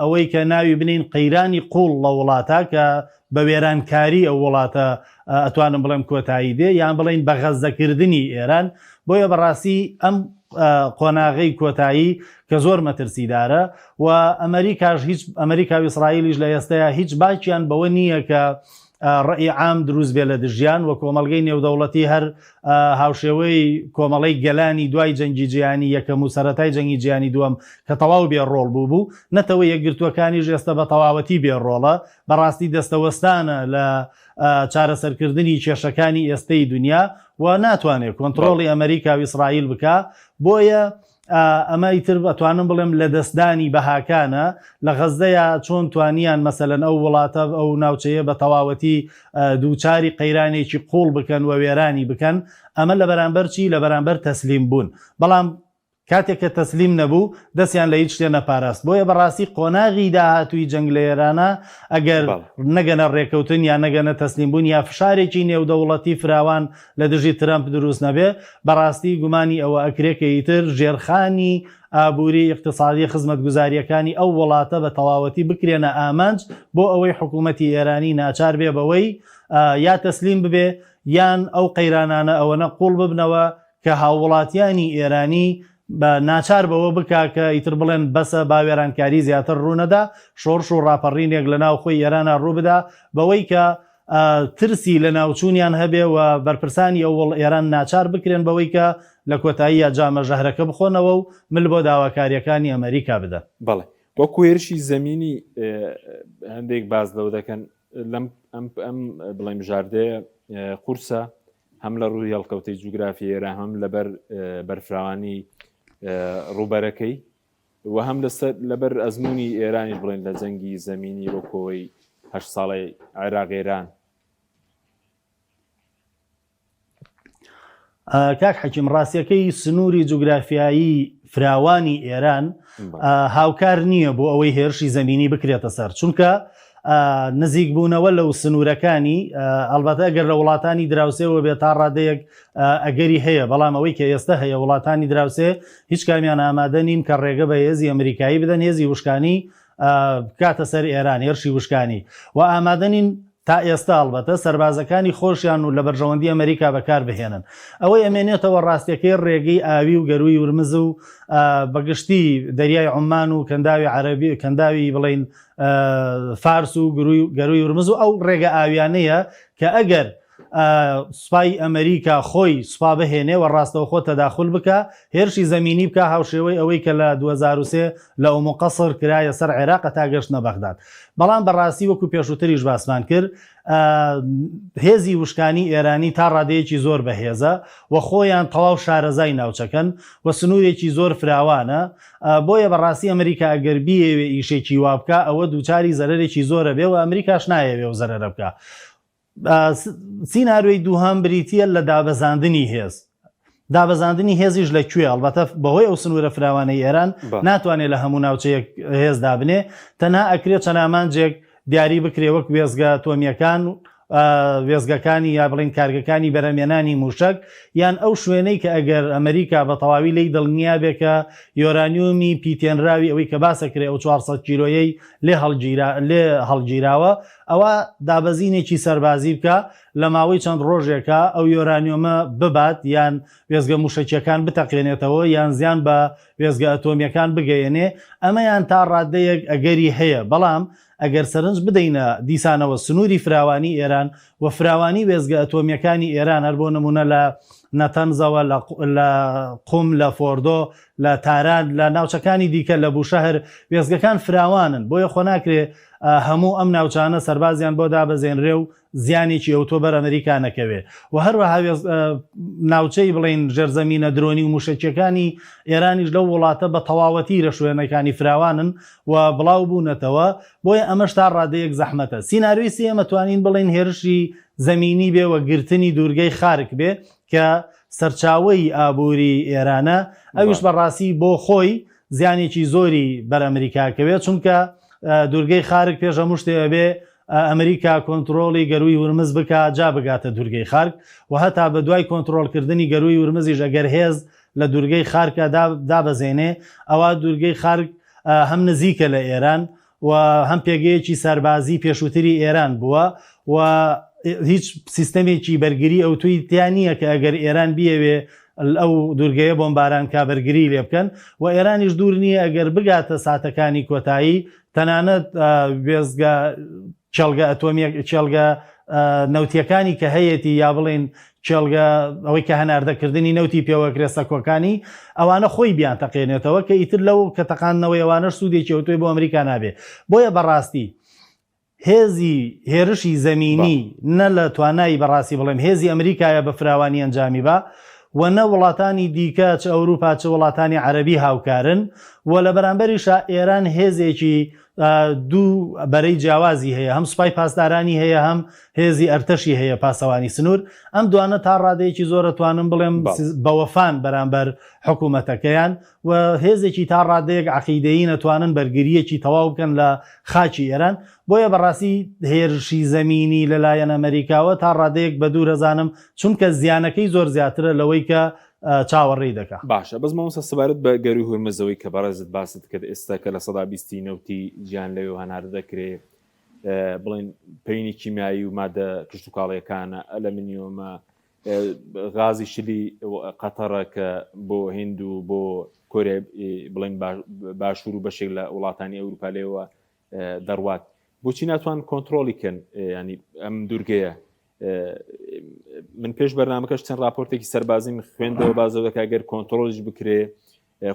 ئەوەی کە ناوی بنین قەیرانی قوڵ لە وڵاتە کە بە وێرانکاری ئەو وڵاتە ئەتوانم بڵێم کۆتایی دێ یان بڵین بە غەزەکردنی ئێران بۆیە بەڕاستی ئەم قۆناغی کۆتایی کە زۆر مەترسیدارە و ئەمریکا و ئیسرائیلیش لە ئێستەیە هیچ باکیان بەوە نییە کە ڕێی عام دروست بێ لە دژیان و کۆمەڵگەی نێودەوڵەتی هەر هاوشێوەی کۆمەڵی گەلانی دوای جەنگی جیهانی یەکەم و سەرەتای جەنگی جیهانی دووەم کە تەواو بێڕۆڵ بوو نەتەوە یەکگرتوەکانیش ئێستا بە تەواوەتی بێڕۆڵە بەڕاستی دەستەوەستانە لە چارەسەرکردنی کێشەکانی ئێستەی دنیا و ناتوانێت کۆنتترۆڵی ئەمریکا و ئیسرائیل بکە بۆیە ئەمە ئیتر ئەتوانم بڵێم لە دەستدانی بەهاکانە لە غەزەیە چۆن توانیان مەسەلەن ئەو وڵاتە ئەو ناوچەیە بە تەواوەتی دووچاری قەیرانێکی قوڵ بکەن و وێرانی بکەن ئەمە لە بەرامبەر چی لە بەرامبەر تەسلیم بوون بەڵام کاتێک کە تەسلیم نەبوو دەستیان لە هیچ شتێ نەپاراست بۆیە بەڕاستی قۆناغی داهاتووی جەنگ لە ئێرانە ئەگەر نەگەنە ڕێکەوتن یا نەگەنە تەسلیمبوون یا فشارێکی نێودەوڵەتی فراوان لە دژی ترامپ دروست نەبێ بەڕاستی گومانی ئەوە ئەکرێکە ئیتر ژێرخانی ئابووری اقتصادی خزمەتگوزاریەکانی ئەو وڵاتە بە تەواوەتی بکرێنە ئامانج بۆ ئەوەی حکوومەتی ئێرانی ناچار بێ بەوەی یا تەسلیم ببێ یان ئەو قەیرانانە ئەوەنە قوڵ ببنەوە کە هاوڵاتیانی ئێرانی بە ناچار بەوە بکا کە ئیتر بڵێن بەسە باوێرانکاری زیاتر ڕوونەدا شۆڕش و ڕاپەڕینێک لە ناو خۆی ئێرانە ڕووبدا بەوەی کە ترسی لە ناوچوونیان هەبێ و بەرپرسانی ئەوڵ ئێران ناچار بکرێن بەوەی کە لە کۆتایی یا جامە ژەهرەکە بخۆنەوە و مل بۆ داواکاریەکانی ئەمریکا بدەن. بەڵێ وەکو هێرشی زەمینی هەندێک باز لەو دەکەن لەم ئەم بڵێم ژاردەیە قورسە هەم لە ڕووی هەڵکەوتەی جوگرافی ئێران هەم لەبەر بەرفراوانی ڕووبەرەکەی و هەم لەبەر ئەزمموی ئێرانیش بڵێن لە جەنگی زەمینی وەکۆی 8 ساڵی عێراق ئێران. کاک حەکیم ڕاستیەکەی سنووری جوگرافیایی فراوانی ئێران هاوکار نییە بۆ ئەوەی هێرشی زەمینی بکرێتە سەر چونکە نزیک بوونەوە لەو سنوورەکانی ئەلبەتە ئەگەر لە وڵاتانی دراوسێەوە بێت تا ڕادەیەک ئەگەری هەیە بەڵام ئەوەی کە ئێستا هەیە وڵاتانی دراوسێ هیچ کامیان ئامادە نین کە ڕێگە بە هێزی ئەمریکایی بدەن هێزی وشکانی کاتە سەر ئێران هێرشی وشکانی و ئامادە نین تا ئێستا ئەلبەتە سەربازەکانی خۆشیان و لە بەرژەوەندی ئەمریکا بەکار بهێنن ئەوەی ئەمێنێتەوە ڕاستیەکەی ڕێگەی ئاوی و گەروی ورمز و بەگشتی دەریای عومان و کەنداوی عەرەبی کەنداوی بڵین فارس و گەروی ورمز و ئەو ڕێگە ئاویانەیە کە ئەگەر سوپای ئەمریکا خۆی سوپا بهێنێ و ڕاستەوخۆ تەداخل بکە هێرشی زەمینی بکە هاوشێوەی ئەوەی کە لە 2003 لە ئەومە قەسر کرایە سەر عێراق تا گەشتنە بەغداد بەڵام بەڕاستی وەکو پێشووتریش باسمان کرد هێزی وشکانی ئێرانی تا ڕادەیەکی زۆر بەهێزە و خۆیان تەواو شارەزای ناوچەکەن و سنوورێکی زۆر فراوانە بۆیە بەڕاستی ئەمریکا ئەگەر بیەوێ ئیشێکی وا بکە ئەوە دووچاری زەرەرێکی زۆرە بێ و ئەمریکاش نایەوێ و زەرەرە بکە. سیناروی دووهەم بریتە لە دابەزاندنی هێز دابەزاندنی هێزیش لەکوێ ئەلبەتە بەهۆی ئەو سنوورە فراوانەی ئێران ناتوانێت لە هەموو ناوچەیەک هێز دابنێ تەنها ئەکرێت چەند ئامانجێک دیاری بکرێ وەک وێزگە تۆمیەکان وێزگەکانی یا بڵین کارگەکانی بەرەمێنانی موشک یان ئەو شوێنەی کە ئەگەر ئەمریکا بە تەواوی لی دڵنیا بێ کە یۆرانیومی پیتێنراوی ئەوەی کە باسەکرێ ئەو 400 کیلۆیەی لێ هەڵگیراوە ئەوە دابەزینێکی سەربازی بکە لە ماوەی چەند ڕۆژێکە ئەو یۆرانیۆمە ببات یان وێزگە موشکیەکان بتەقێنێتەوە یان زیان بە وێزگە ئەتۆمیەکان بگەیەنێ ئەمەیان تا ڕادەیەک ئەگەری هەیە بەڵام ئەگەر سەرنج بدەینە دیسانەوە سنووری فراوانی ئێران و فراوانی وێزگە ئەتۆمیەکانی ئێران هەر بۆ نمونە لە نەتەنزەوە لە قوم لە فۆردۆ لە تاران لە ناوچەکانی دیکە لە بوشەهر وێزگەکان فراوانن بۆیە خۆ ناکرێ هەموو ئەم ناوچانە سەربازیان بۆ دابەزێنرێ و زیانێکی ئەوتۆ بەر ئەمریکا نەکەوێ و هەروەها ناوچەی بڵین ژێرزەمینە درۆنی و موشکیەکانی ئێرانیش لەو وڵاتە بە تەواوەتی لە شوێنەکانی فراوانن و بڵاو بوونەتەوە بۆیە ئەمەش تا ڕادەیەک زەحمەتە. سیناروی سێمە توانین بڵین هێرشی زەمینی بێ و گرتنی دوورگەی خارک بێ کە سەرچاوەی ئابووری ئێرانە ئەویش بەڕاستی بۆ خۆی زیانێکی زۆری بەر ئەمریکاکەوێت چونکە دوورگەی خارک پێش هەموو شتێ بێ ئەمریکا کۆنتترۆڵی گەروی ورمز بکە جا بگاتە دوورگەی خارک و هەتا بە دوای کۆنتترۆلکردنی گەروی ورمزیش ئەگەر هێز لە دوورگەی خارکە دابەزێنێ ئەوە دوورگەی خارک هەم نزیکە لە ئێران و هەم پێگەیەکی سەربازی پێشووتری ئێران بووە و هیچ سیستەمێکی بەرگری ئەو توی تیان نییە کە ئەگەر ئێران بیەوێ ئەو دوورگەیە بۆمباران کابەرگری لێ بکەن و ئێرانیش دوور نییە ئەگەر بگاتە ساتەکانی کۆتایی تەنانەت وێزگە چێلگە نەوتیەکانی کە هەیەی یا بڵێن چێلگە ئەوەی کە هەناردەکردنی نەوتی پێوە کرێسەکۆکانی ئەوانە خۆی بیان تەقێنێتەوە کە ئیتر لەو کە تەقانەوەی ئەوانەش سوودێکی ئەوتۆی بۆ ئەمریکا نابێ بۆیە بەڕاستی هێرشی زەمینی نە لە توانایی بەڕاستی بڵێم هێزی ئەمریکایە بە فراوانی ئەنجامی بە و نە وڵاتانی دیکە چ ئەوروپا چ وڵاتانی عەرەبی هاوکارن و لە بەرامبەریشە ئێران هێزێکی دوو بەرەی جیاوازی هەیە هەم سوپای پاسدارانی هەیە هەم هێزی ئەرتەشی هەیە پاسەوانی سنوور ئەم دوانە تا ڕادەیەکی زۆرە توانم بڵێم بەوەفان بەرامبەر حکوومەتەکەیان و هێزێکی تا ڕادەیەک عەقیدەیی نەتوانن بەرگریەکی تەواو بکەن لە خاکی ئێران بۆیە بەڕاستی هێرشی زەمینی لەلایەن ئەمریکاوە تا ڕادەیەک بە دوورەزانم چونکە زیانەکەی زۆر زیاترە لەوەی کە چاوەڕێی دەکە. باشە بەس مامۆستا سەبارەت بە گەروی هورمزەوەی کە بەڕێزت باست کرد ئێستا کە لە سەدا 20 نەوتی گیان لەوێ هەنار دەکرێت بڵێن پەینی کیمیایی و مادە کشت و کاڵیەکانە ئەلەمینیۆمە غازی شلی قەتەڕە کە بۆ هند و بۆ کۆریا بڵێن باشوور و بەشێک لە وڵاتانی ئەوروپا لێەوە دەڕوات بۆچی ناتوان کۆنتترۆلی کەن ینی ئەم دوورگەیە من پێش بەرنامەکەش چەند راپۆرتێکی سەربازیم خوێندەوە بازەوە کاگەر کۆنتترۆلیش بکرێ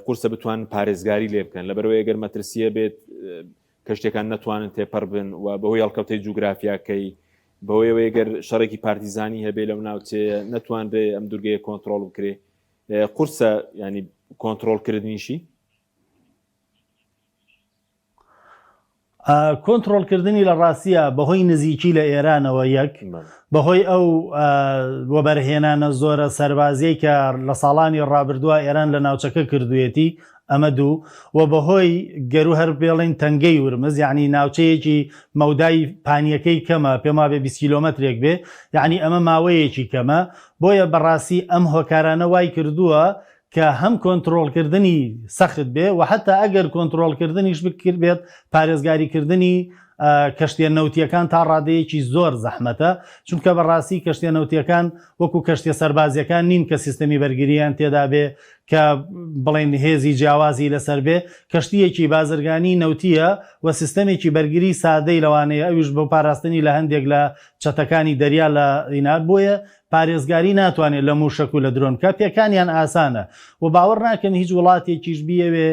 قورسە بتوان پارێزگاری لێ بکەن لەبەرەوەی ئەگەر مەترسیە بێت کەشتێکان نەتوانن تێپەڕ بن و بەهۆی هەڵکەوتەی جوگرافیاکەی بەهۆیەوەی گەر شەڕێکی پارتیزانی هەبێ لەو ناوچەیە نەتوانرێ ئەم دوورگەیە کۆنتترۆل بکرێ قورسە ینی کۆنتترۆلکردنیشی کۆنتترۆلکردنی لە ڕاستیە بەهۆی نزیکی لە ئێرانەوە یەک بەهۆی ئەو وەبەرهێنانە زۆرە سەربازیەی کە لە ساڵانی ڕابردووە ئێران لە ناوچەکە کردوێتی ئەمە دوو و بەهۆی گەرو هەر بێڵین تەنگەی ورمز یعنی ناوچەیەکی مەودای پانیەکەی کەمە پێما بێ 20 کیلۆمەترێک بێ یعنی ئەمە ماوەیەکی کەمە بۆیە بەڕاستی ئەم هۆکارانە وای کردووە کە هەم کۆنتترۆلکردنی سەخت بێ و حتا ئەگەر کۆنتترۆلکردنیش بکرد بێت پارێزگاریکردنی کەشتیە نەوتیەکان تا ڕادەیەکی زۆر زەحمەتە چونکە بەڕاستی کەشتیە نەوتیەکان وەکو کەشتیە سەربازیەکان نین کە سیستەمی بەرگریان تێدا بێ کە بڵێن هێزی جیاوازی لەسەر بێ کەشتیەکی بازرگانی نەوتیە و سیستەمێکی بەرگری سادەی لەوانەیە ئەویش بۆ پاراستنی لە هەندێک لە چەتەکانی دەریا لە ئینات بۆیە پارێزگاری ناتوانێت لە موشک و لە درۆن کە پێکانیان ئاسانە و باوەڕ ناکەم هیچ وڵاتێکیش بیەوێ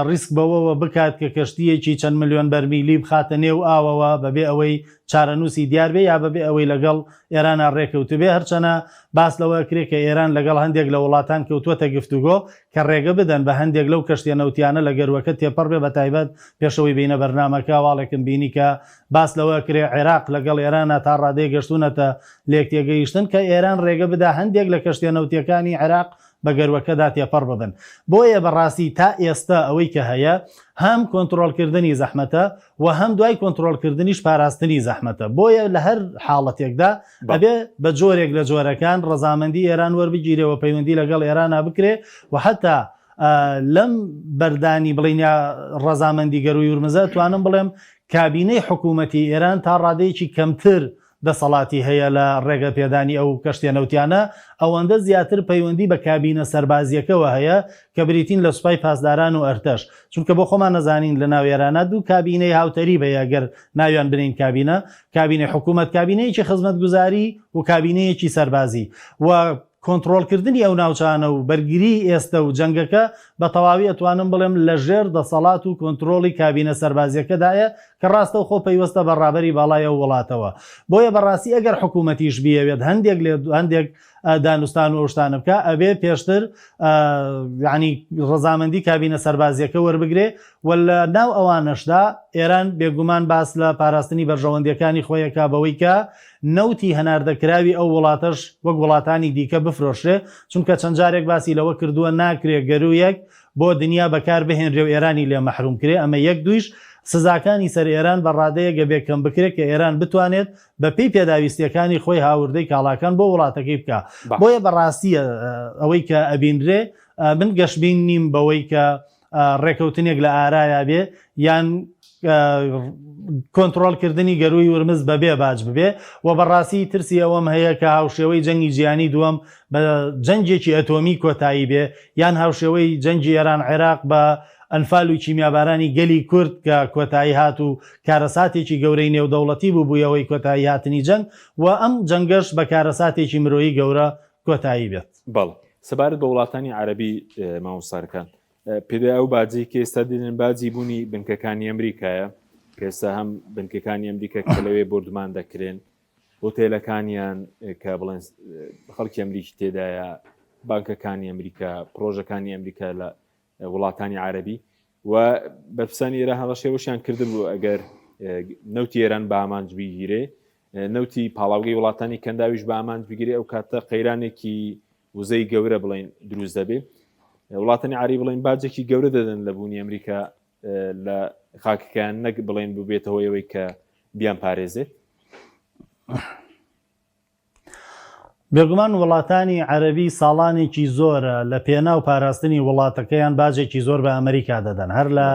ریسک بەوەوە بکات کە کەشتیەکی چەند ملیۆن بەرمیلی بخاتە نێو ئاوەوە بەبێ ئەوەی چارەنووسی دیار بێ یا بەبێ ئەوەی لەگەڵ ئێرانە ڕێکەوت بێ هەرچەنە باس لەوە کرێ کە ئێران لەگەڵ هەندێک لە وڵاتان کەوتووەتە گفتوگۆ کە ڕێگە بدەن بە هەندێک لەو کەشتیە نەوتیانە لە گەروەکە تێپەڕ بێ بە تایبەت پێشەوەی بینە بەرنامەکە واڵێکم بینی کە باس لەوە کرێ عێراق لەگەڵ ئێرانە تا ڕادەیە گەشتونەتە لێک تێگەیشتن کە ئێران ڕێگە بدا هەندێک لە کەشتیە نەوتیەکانی عێراق بە گەروەکەدا تێپەڕ ببن بۆیە بەڕاستی تا ئێستا ئەوەی کە هەیە هەم کۆنتترۆلکردنی زەحمەتە و هەم دوای کۆنتترۆلکردنیش پاراستنی زەحمەتە بۆیە لە هەر حاڵەتێکدا ئەبێ بە جۆرێک لە جۆرەکان ڕەزامەندی ئێران وەربگیرەوە پەیوەندی لەگەڵ ئێرانە بکرێ و حتا لەم بەردانی بڵینیا ڕەزامەندی گەروی ورمزە توانم بڵێم کابینەی حکوومەتی ئێران تا ڕادەیەکی کەمتر دەسەڵاتی هەیە لە ڕێگە پێدانی ئەو کەشتیە نەوتیانە ئەوەندە زیاتر پەیوەندی بە کابینە سەربازیەکەوە هەیە کە بریتین لە سوپای پاسداران و ئەرتەش چونکە بۆ خۆمان نەزانین لە ناو ئێرانە دوو کابینەی هاوتەری بەیە گەر ناویان بنین کابینە کابینەی حکوومەت کابینەیەکی خزمەتگوزاری و کابینەیەکی سەربازی و کۆنتترۆلکردنی ئەو ناوچانە و بەرگری ئێستا و جەنگەکە بە تەواوی ئەتوانم بڵێم لە ژێر دەسەڵات و کۆنتترۆلی کابینە سەربازیەکەدایە کە ڕاستە و خۆ پەیوەستە بەڕابەری باڵایە و وڵاتەوە بۆیە بەڕاستی ئەگەر حکوومەتیش بیەوێت هەندێک دانوستان و ئەوشتانە بکە ئەبێ پێشتر ینی ڕەزامەندی کابینە سەربازیەکە وەربگرێ و لە ناو ئەوانەشدا ئێران بێگومان باس لە پاراستنی بەرژەوەندیەکانی خۆیەکە بەوەی کە نەوتی هەناردەکراوی ئەو وڵاتەش وەک وڵاتانی دیکە بفرۆشێ چونکە چەند جارێک باسی لەوە کردووە ناکرێت گەرویەک بۆ دنیا بەکار بهێنرێ و ئێرانی لێ مەحروم کرێ ئەمە یەک دویش سزاکانی سەر ئێران بە ڕادەیەگە بێکەم بکرێت کە ئێران بتوانێت بە پێی پێداویستیەکانی خۆی هاوردەی کاڵاکان بۆ وڵاتەکەی بکە بۆیە بەڕاستیە ئەوەی کە ئەبینرێ من گەشتبین نیم بەوەی کە ڕێکەوتنێک لە ئارایە بێ یان کۆنتترۆلکردنی گەروی ورمز بەبێ باج ببێ و بەڕاستی ترسی ئەوەم هەیە کە هاوشێوەی جەنگی جیهانی دووەم بە جەنگێکی ئەتۆمی کۆتایی بێ یان هاوشێوەی جەنگی ئێران عێراق بە ئەنفال و کیمیابارانی گەلی کورد کە کۆتایی هات و کارەساتێکی گەورەی نێودەوڵەتی بوو بوویەوەی کۆتایی هاتنی جەنگ و ئەم جەنگەش بە کارەساتێکی مرۆیی گەورە کۆتایی بێت بەڵ سەبارەت بە وڵاتانی عەرەبی مامۆستاکان پێدا ئەو باجی کە ئێستا دێنن باجی بوونی بنکەکانی ئەمریکایە کە ئێستا هەم بنکەکانی ئەمریکا کە لەوێ بردمان دەکرێن هۆتێلەکانیان کە بڵێن خەڵکی ئەمریکی تێدایە بانکەکانی ئەمریکا پرۆژەکانی ئەمریکا لە وڵاتانی عەرەبی و بەرپرسانی ئێران هەڵەشێوەشیان کردبوو ئەگەر نەوتی ئێران بە ئامانج بیگیرێ نەوتی پاڵاوگەی وڵاتانی کەنداویش بە ئامانج بگیرێ ئەو کاتە قەیرانێکی وزەی گەورە بڵێن دروست دەبێ وڵاتانی عەرەبی بڵێن باجێکی گەورە دەدەن لە بوونی ئەمریکا لە خاکەکان نەک بڵێن ببێتەوە ئەوەی کە بیان پارێزێت بێگومان وڵاتانی عەرەبی ساڵانێکی زۆرە لە پێناو پاراستنی وڵاتەکەیان باجێکی زۆر بە ئەمریکا دەدەن هەر لە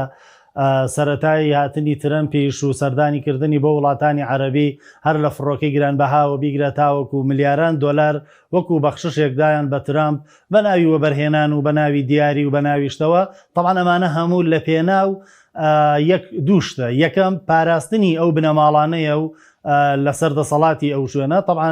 سەرەتای هاتنی ترەمپیش و سەردانی کردنی بۆ وڵاتانی عەرەبی هەر لە فڕۆکەی گرانبەهاوە بیگرە تاوەکو ملیاران دۆلار وەکو بەخششێکدایان بە ترامپ بە ناوی وەبەرهێنان و بە ناوی دیاری و بە ناویشتەوە. طبعا ئەمانە هەموو لە پێناو یەک دووشتە. یەکەم پاراستنی ئەو بنەماڵانەیە و لەسەر دەسەڵاتی ئەو شوێنە. طبعا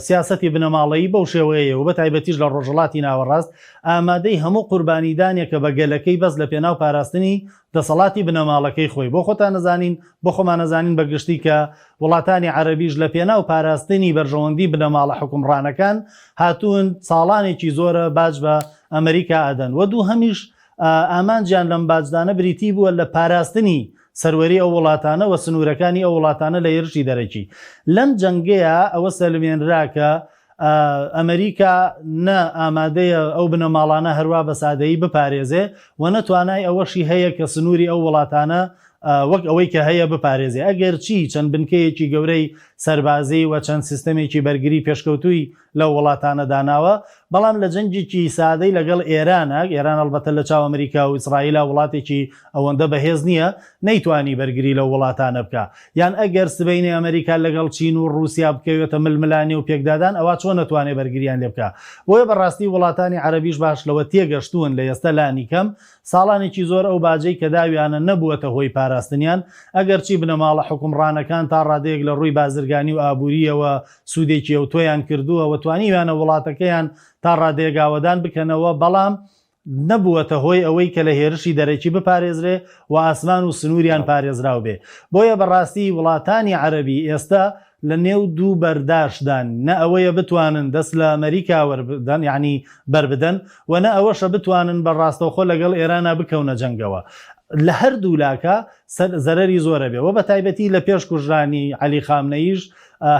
سیاسەتی بنەماڵەیی بەو شێوەیە و بە تایبەتیش لە ڕۆژهەڵاتی ناوەڕاست ئامادەی هەموو قوربانیدانێکە بە گەلەکەی بەس لە پێناو پاراستنی دەسەڵاتی بنەماڵەکەی خۆی. بۆ خۆتان نەزانین بۆ خۆمان نەزانین بەگشتی کە وڵاتانی عەرەبیش لە پێناو پاراستنی بەرژەوەندی بنەماڵە حکومڕانەکان هاتوون ساڵانێکی زۆرە باج بە ئەمریکا ئەدەن و دوو هەمیش ئامانجیان لەم باجدانە بریتی بووە لە پاراستنی سەروەری ئەو وڵاتانە و سنوورەکانی ئەو وڵاتانە لە هێرشی دەرەکی. لەم جەنگەیە ئەوە سەلمێنرا کە ئەمریکا نە ئامادەیە ئەو بنەماڵانە هەروە بە سادەیی بپارێزێ و نەتوانای ئەوەشی هەیە کە سنووری ئەو وڵاتانە وەک ئەوەی کە هەیە بپارێزێ. ئەگەر چی چەند بنکەیەکی گەورەی سەربازی و چەند سیستەمێکی بەرگری پێشکەوتووی لەو وڵاتانە داناوە، بەڵام لە جەنگێکی سادەی لەگەڵ ئێرانە، ئێران ئەلبەتە لە چاو ئەمریکا و ئیسرائیل وڵاتێکی ئەوەندە بەهێز نییە نەیتوانی بەرگری لەو وڵاتانە بکە. یان ئەگەر سبەینی ئەمریکا لەگەڵ چین و رووسیا بکەوێتە ململانی و پێکدادان ئەوە چۆن نەتوانێت بەرگریان لێ بکە. بۆیە بەڕاستی وڵاتانی عەرەبیش باش لەوە تێگەشتوون لە ئێستا لانی کەم ساڵانێکی زۆر ئەو باجەی کە داویانە نەبووەتە هۆی پاراستنیان، ئەگەر چی بنەماڵە حکومڕانەکان تا ڕادەیەک لە ڕووی بازرگانی و ئابووریەوە سوودێکی ئەو تۆیان کردووە و توانیویانە وڵاتەکەیان تا ڕادێگاوەدان بکەنەوە، بەڵام نەبووەتە هۆی ئەوەی کە لە هێرشی دەرەکی بپارێزرێ و ئاسمان و سنووریان پارێزراو بێ. بۆیە بەڕاستی وڵاتانی عەرەبی ئێستا لە نێو دوو بەرداشتدان، نە ئەوەیە بتوانن دەست لە ئەمریکا وەربدەن یعنی بەربدەن و نە ئەوەشە بتوانن بەڕاستەوخۆ لەگەڵ ئێرانە بکەونە جەنگەوە. لە هەردوو لاکە زەرەری زۆرە بێ و بە تایبەتی لە پێش کوژرانی عەلی خامنەیش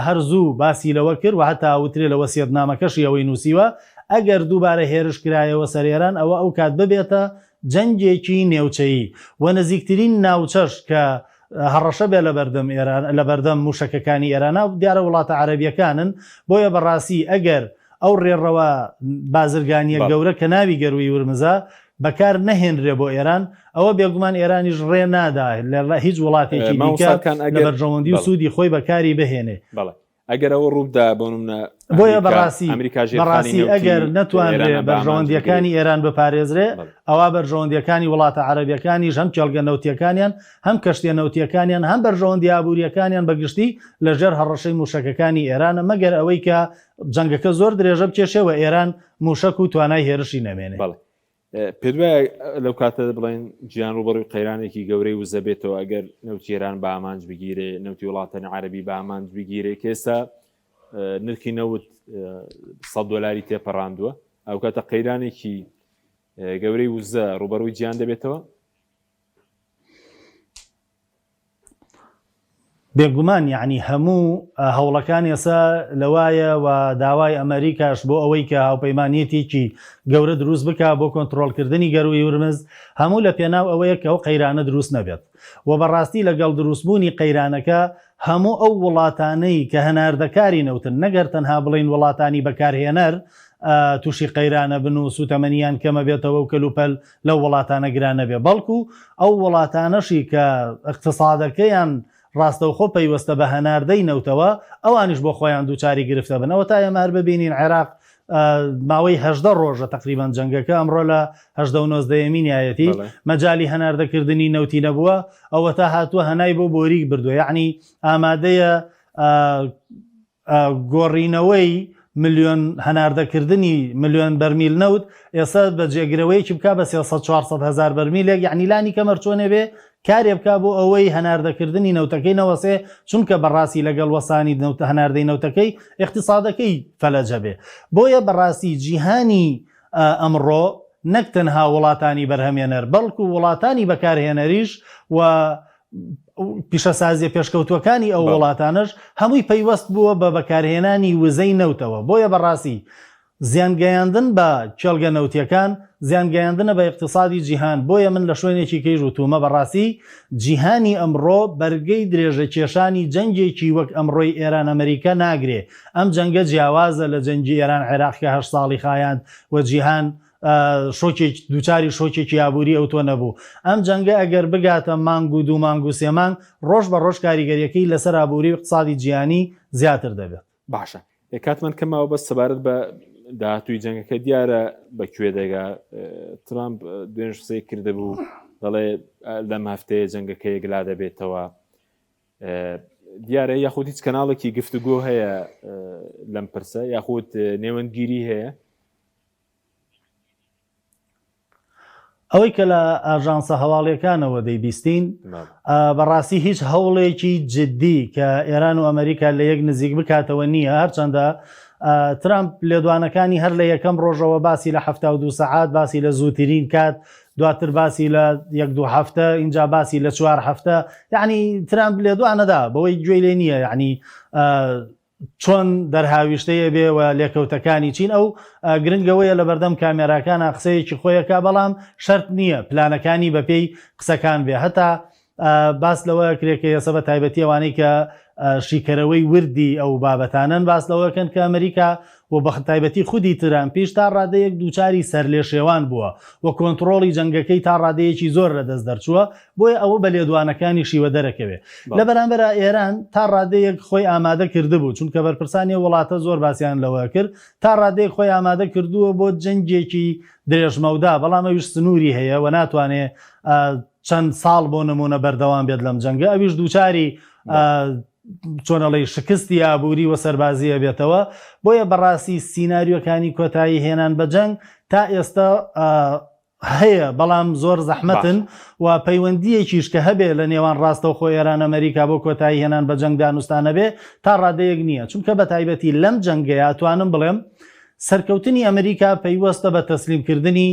هەر زوو باسی لەوە کرد و هەتا وترێ لە وەسیەتنامەکەشی ئەوەی نووسیوە ئەگەر دووبارە هێرش کرایەوە سەر ئێران ئەوە ئەو کات ببێتە جەنگێکی نێوچەیی و نزیکترین ناوچەش کە هەڕەشە بێ لە بەردەم موشەکەکانی ئێرانە دیارە وڵاتە عەرەبیەکانن. بۆیە بەڕاستی ئەگەر ئەو ڕێڕەوە بازرگانیە گەورە کە ناوی گەروی ورمزە بەکار نەهێنرێ بۆ ئێران، ئەوە بێگومان ئێرانیش ڕێ نادا لە هیچ وڵاتێکی دیکە لە بەرژەوەندی و سوودی خۆی بەکاری بهێنێ. ئەگەر ئەوە ڕوودا بۆیە بەڕاستی ئەگەر نەتوانرێ بەرژەوەندیەکانی ئێران بپارێزرێ، ئەوە بەرژەوەندیەکانی وڵاتە عەرەبیەکانیش هەم کێڵگە نەوتیەکانیان هەم کەشتیە نەوتیەکانیان هەم بەرژەوەندی ئابووریەکانیان بەگشتی لەژێر هەڕەشەی موشەکەکانی ئێرانە، مەگەر ئەوەی کە جەنگەکە زۆر درێژە بکێشێەوە ئێران موشک و توانای هێرشی نەمێنێ. پێدوایە لەو کاتە بڵێن گیان ڕوبەڕووی قەیرانێکی گەورەی وزە بێتەوە ئەگەر نەوتی ئێران بە ئامانج بگیرێ، نەوتی وڵاتانی عەرەبی بە ئامانج بگیرێ، کێستا نرخی نەوت $100 تێپەڕاندووە، ئەو کاتە قەیرانێکی گەورەی وزە ڕوبەڕووی گیان دەبێتەوە. بێگومان یعنی هەموو هەوڵەکان ێسا لەوایە و داوای ئەمریکاش بۆ ئەوەی کە هاوپەیمانیەتێکی گەورە دروست بکە بۆ کۆنتڕۆڵکردنی گەروی ورمز، هەموو لە پێناو ئەوەیە کە ئەو قەیرانە دروست نەبێت و بەڕاستی لەگەڵ دروستبوونی قەیرانەکە هەموو ئەو وڵاتانەی کە هەناردەکاری نەوتن، نەگەر تەنها بڵین وڵاتانی بەکارهێنەر تووشی قەیرانە بن و سوتەمەنیان کەمە بێتەوە و کەلوپەل لەو وڵاتانە گرانە بێ، بەڵکو ئەو وڵاتانەشی کە اقتصادەکەیان ڕاستەوخۆ پەیوەستە بە هەناردەی نەوتەوە ئەوانیش بۆ خۆیان دووچاری گرفتە بن. ئەوە تا ئێمە ببینین عێراق ماوەی 18 ڕۆژە تقریبان جەنگەکە، ئەمڕۆ لە 19 یەتی مەجای هەناردەکردنی نەوتی نەبووە، ئەوە تا هاتووە هەنای بۆ بۆریک بردووە، یعنی ئامادەیە گۆڕینەوەی ملیۆن هەناردەکردنی ملیۆن بەرمیل نەوت ئێستا بە جێگرەوەیکی بکە بە 300-400 هزار بەرمیلێک، یعنی لانی کەمەر چۆنێ بێ کارێ بکە بۆ ئەوەی هەناردەکردنی نەوتەکەی نەوەسێ، چونکە بەڕاستی لەگەڵ وەسانی هەناردەی نەوتەکەی اقتصادەکەی فەلەجە بێ. بۆیە بەڕاستی جیهانی ئەمڕۆ نەک تەنها وڵاتانی بەرهەمێنەر بەڵکو وڵاتانی بەکارهێنەریش و پیشەسازیە پێشکەوتوەکانی ئەو وڵاتانش هەمووی پەیوەست بووە بە بەکارهێنانی وزەی نەوتەوە. بۆیە بەڕاستی زیانگەیاندن بە کێڵگە نەوتیەکان زیانگەیاندنە بە اقتصادی جیهان. بۆیە من لە شوێنێکی کەیژ وتومە بەڕاستی جیهانی ئەمڕۆ بەرگەی درێژە کێشانی جەنگێکی وەک ئەمڕۆی ئێران ئەمریکا ناگرێ. ئەم جەنگە جیاوازە لە جەنگی ئێران عێراق کە 8 ساڵی خایاند و جیهان دووچاری شۆکێکی یابووری ئەوتۆ نەبوو. ئەم جەنگە ئەگەر بگاتە مانگ و 2 مانگ و 3 مانگ ڕۆژ بە ڕۆژ کاریگەریەکەی لەسەر ئابووری و اقتصادی جیهانی زیاتر دەبێت. باشە کاتمان کەماوە بەس سەبارەت بە داهاتووی جەنگەکە دیارە بەکوێ دەگا ترامپ دوێنێ قسەی کردهبوو دەڵێ لەم هەفتەیە جەنگەکە یەکلا دەبێتەوە دیارە یاخود هیچ کەناڵێکی گفتوگۆ هەیە لەم پرسە یاخود نێوەندگیری هەیە ئەوەی کە لە ئاژانسە هەواڵیەکانەوە دەیبیستین بەڕاستی هیچ هەوڵێکی جددی کە ئێران و ئەمریکا لە یەک نزیک بکاتەوە نییە هەرچەندە ترامپ لێدوانەکانی هەر لە یەکەم ڕۆژەوە باسی لە 72 سەعات باسی لە زووترین کات دواتر باسی لە 1-2 هەفتە اینجا باسی لە 4 هەفتە یعنی ترامپ لێدوانەدا بەوەی گوێی لێ نییە یعنی چۆن دەرهاویشتەیە بێ و لێکەوتەکانی چین ئەو گرنگەوەیە لە بەردەم کامێراکانە قسەیەکی خۆیەکە بەڵام شەرت نییە پلانەکانی بەپێی قسەکان بێ هەتا باس لەوە کرێکە ێسە بە تایبەتی ئەوانەی کە شیکەرەوەی وردی ئەو بابەتانن باس لەوەکەن کە ئەمریکا و بە تایبەتی خودی ترامپیش تا ڕادەیەک دووچاری سەر لێ شێوان بووە و کۆنتترۆڵی جەنگەکەی تا ڕادەیەکی زۆر لەدەست دەرچووە بۆیە ئەوە بە لێدوانەکانی شیوە دەرەکەوێ لە بەرامبەر ئێران تا ڕادەیەک خۆی ئامادە کردبوو چونکە بەرپرسانی وڵاتە زۆر باسییان لەوە کرد تا ڕادەیەک خۆی ئامادە کردووە بۆ جەنگێکی درێژمەودا بەڵام ئەویش سنووری هەیە و ناتوانێت چەند ساڵ بۆ نمونە بەردەوام بێت لەم جەنگە ئەویش دووچاری چۆنەڵی شکستی ئابووری و سەربازیە بێتەوە بۆیە بەڕاستی سیناریۆکانی کۆتایی هێنان بە جەنگ تا ئێستا هەیە بەڵام زۆر زەحمەتن و پەیوەندیەکیش کە هەبێ لە نێوان ڕاستە و خۆی ئێران ئەمریکا بۆ کۆتایی هێنان بە جەنگ دانوستانە بێ تا ڕادەیەک نییە چونکە بە تایبەتی لەم جەنگەیە توانم بڵێم سەرکەوتنی ئەمریکا پەیوەستە بە تەسلیمکردنی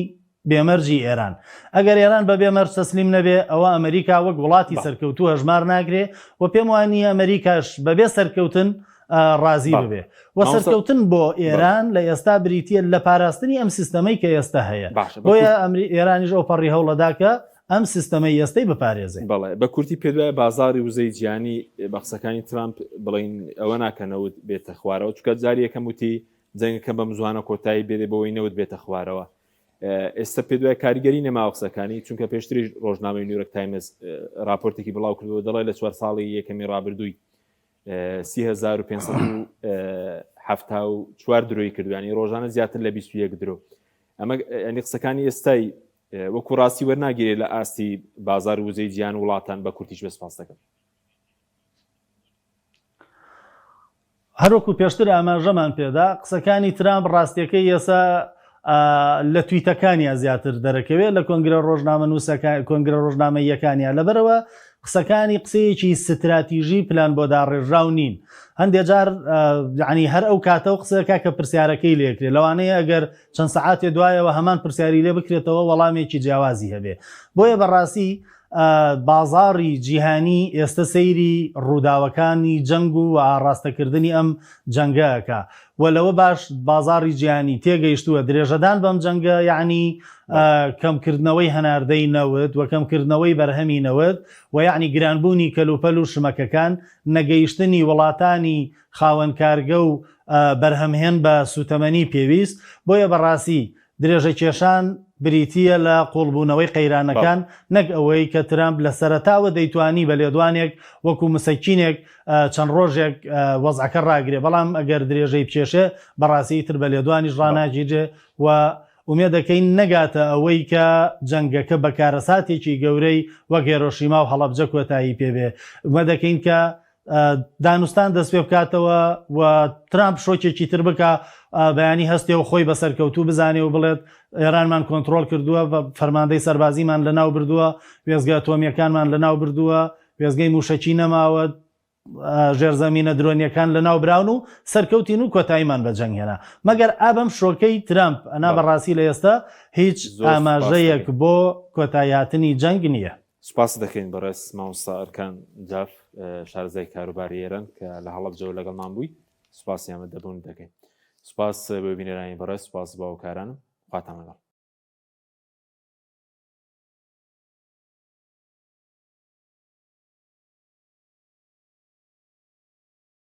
بێمەرجی ئێران ئەگەر ئێران بە بێمەرج تەسلیم نەبێ ئەوە ئەمریکا وەک وڵاتی سەرکەوتوو هەژمار ناگرێ و پێم وانە ئەمریکاش بەبێ سەرکەوتن ڕازی ببێ و سەرکەوتن بۆ ئێران لە ئێستا بریتە لە پاراستنی ئەم سیستەمەی کە ئێستا هەیە بۆیە ئێرانیش ئەو پەڕی هەوڵەداکە ئەم سیستەمەی ئێستەی بپارێزێ بەڵێ بە کورتی پێدوایە بازاری وزەی جیانی بە قسەکانی ترامپ بڵین ئەوە ناکەنەوت بێتە خوارەوە چکە جاری یەکەم وتی جەنگەکە بە مزوانە کۆتایی بێت بەوەی نەوت بێتە خوارەوە ئێستا پێدوای کاریگەری نەما قسەکانی چونکە پێشتری ڕۆژنامەی نیویۆرک تایمز راپۆرتێکی بڵاو کردەوە دەڵێ لە 4 ساڵی یەکەمی ڕابردووی 3574 درۆی کردوانی ڕۆژانە زیاتر لە 21 درۆ ئەمە ئەنی قسەکانی ئێستای وەکو ڕاستی وەرناگیرێت لە ئاستی بازار وزەی گیان وڵاتان بە کورتیش بەسپاس دەکەم هەروەکو پێشتر ئاماژەمان پێدا قسەکانی ترامپ ڕاستیەکەی ئێسا لە تویتەکانیان زیاتر دەرەکەوێت لە کۆنگرە ڕۆژنامە نووسەکان کۆنگرە ڕۆژنامە یەکانیان لەبەرەوە قسەکانی قسەیەکی ستراتیژی پلان بۆ داڕێژراو نین هەندێک جار یعنی هەر ئەو کاتە و قسەکە کە پرسیارەکەی لێکرێت لەوانەیە ئەگەر چەند سەعاتێ دوایەوە هەمان پرسیاری لێ بکرێتەوە وەڵامێکی جیاوازی هەبێ بۆیە بەڕاستی بازاری جیهانی ئێستا سەیری ڕووداوەکانی جەنگ و ئاڕاستەکردنی ئەم جەنگەکە و لەوە باش بازاری جیهانی تێگەیشتووە درێژەدان بەم جەنگە یعنی کەمکردنەوەی هەناردەی نەوت و کەمکردنەوەی بەرهەمی نەوت و یعنی گرانبوونی کەلوپەل و شمەکەکان نەگەیشتنی وڵاتانی خاوەن کارگە و بەرهەمهێن بە سوتەمەنی پێویست بۆیە بەڕاستی درێژە کێشان بریتیە لە قوڵبوونەوەی قەیرانەکان نەک ئەوەی کە ترامپ لە سەرەتاوە دەیتوانی بە لێدوانێک وەکو مسەکینێک چەند ڕۆژێک وەزعەکە ڕاگرێ بەڵام ئەگەر درێژەی بچێشێ بەڕاستی تر بە لێدوانیش ڕناگیرێ و ومێ دەکەین نەگاتە ئەوەی کە جەنگەکە بە کارەساتێکی گەورەی وەک هێرۆشیما و هەڵەبجە کۆتایی پێبێ ومە دەکەین کە دانوستان دەست پێ بکاتەوە و ترامپ شۆکێکی تر بکە بەیانی هەستێ و خۆی بەسەرکەوتوو بزانێ و بڵێت ئێرانمان کۆنتترۆل کردووە بە فەرماندەی سەربازیمان لەناو بردووە وێزگە ئەتۆمیەکانمان لەناو بردووە وێزگەی موشەکی نەماوە ژێرزەمینە درۆنیەکان لەناو براون و سەرکەوتین و کۆتاییمان بە جەنگ هێنا مەگەر ئابەم شۆکەی ترامپ ئەنا بەڕاستی لە ئێستا هیچ ئاماژەیەک بۆ کۆتاییهاتنی جەنگ نییە سوپاس دەکەین بەڕێز مامۆستا ئەرکان جاف شارزای کاروباری ئێران کە لە هەڵەبجەوە لەگەڵمان بووی سوپاسی ئەمە دەبوون دەکەین سوپاس بۆ بینەرانی بەڕێز سوپاس باوکارانم خواتان لەگەڵ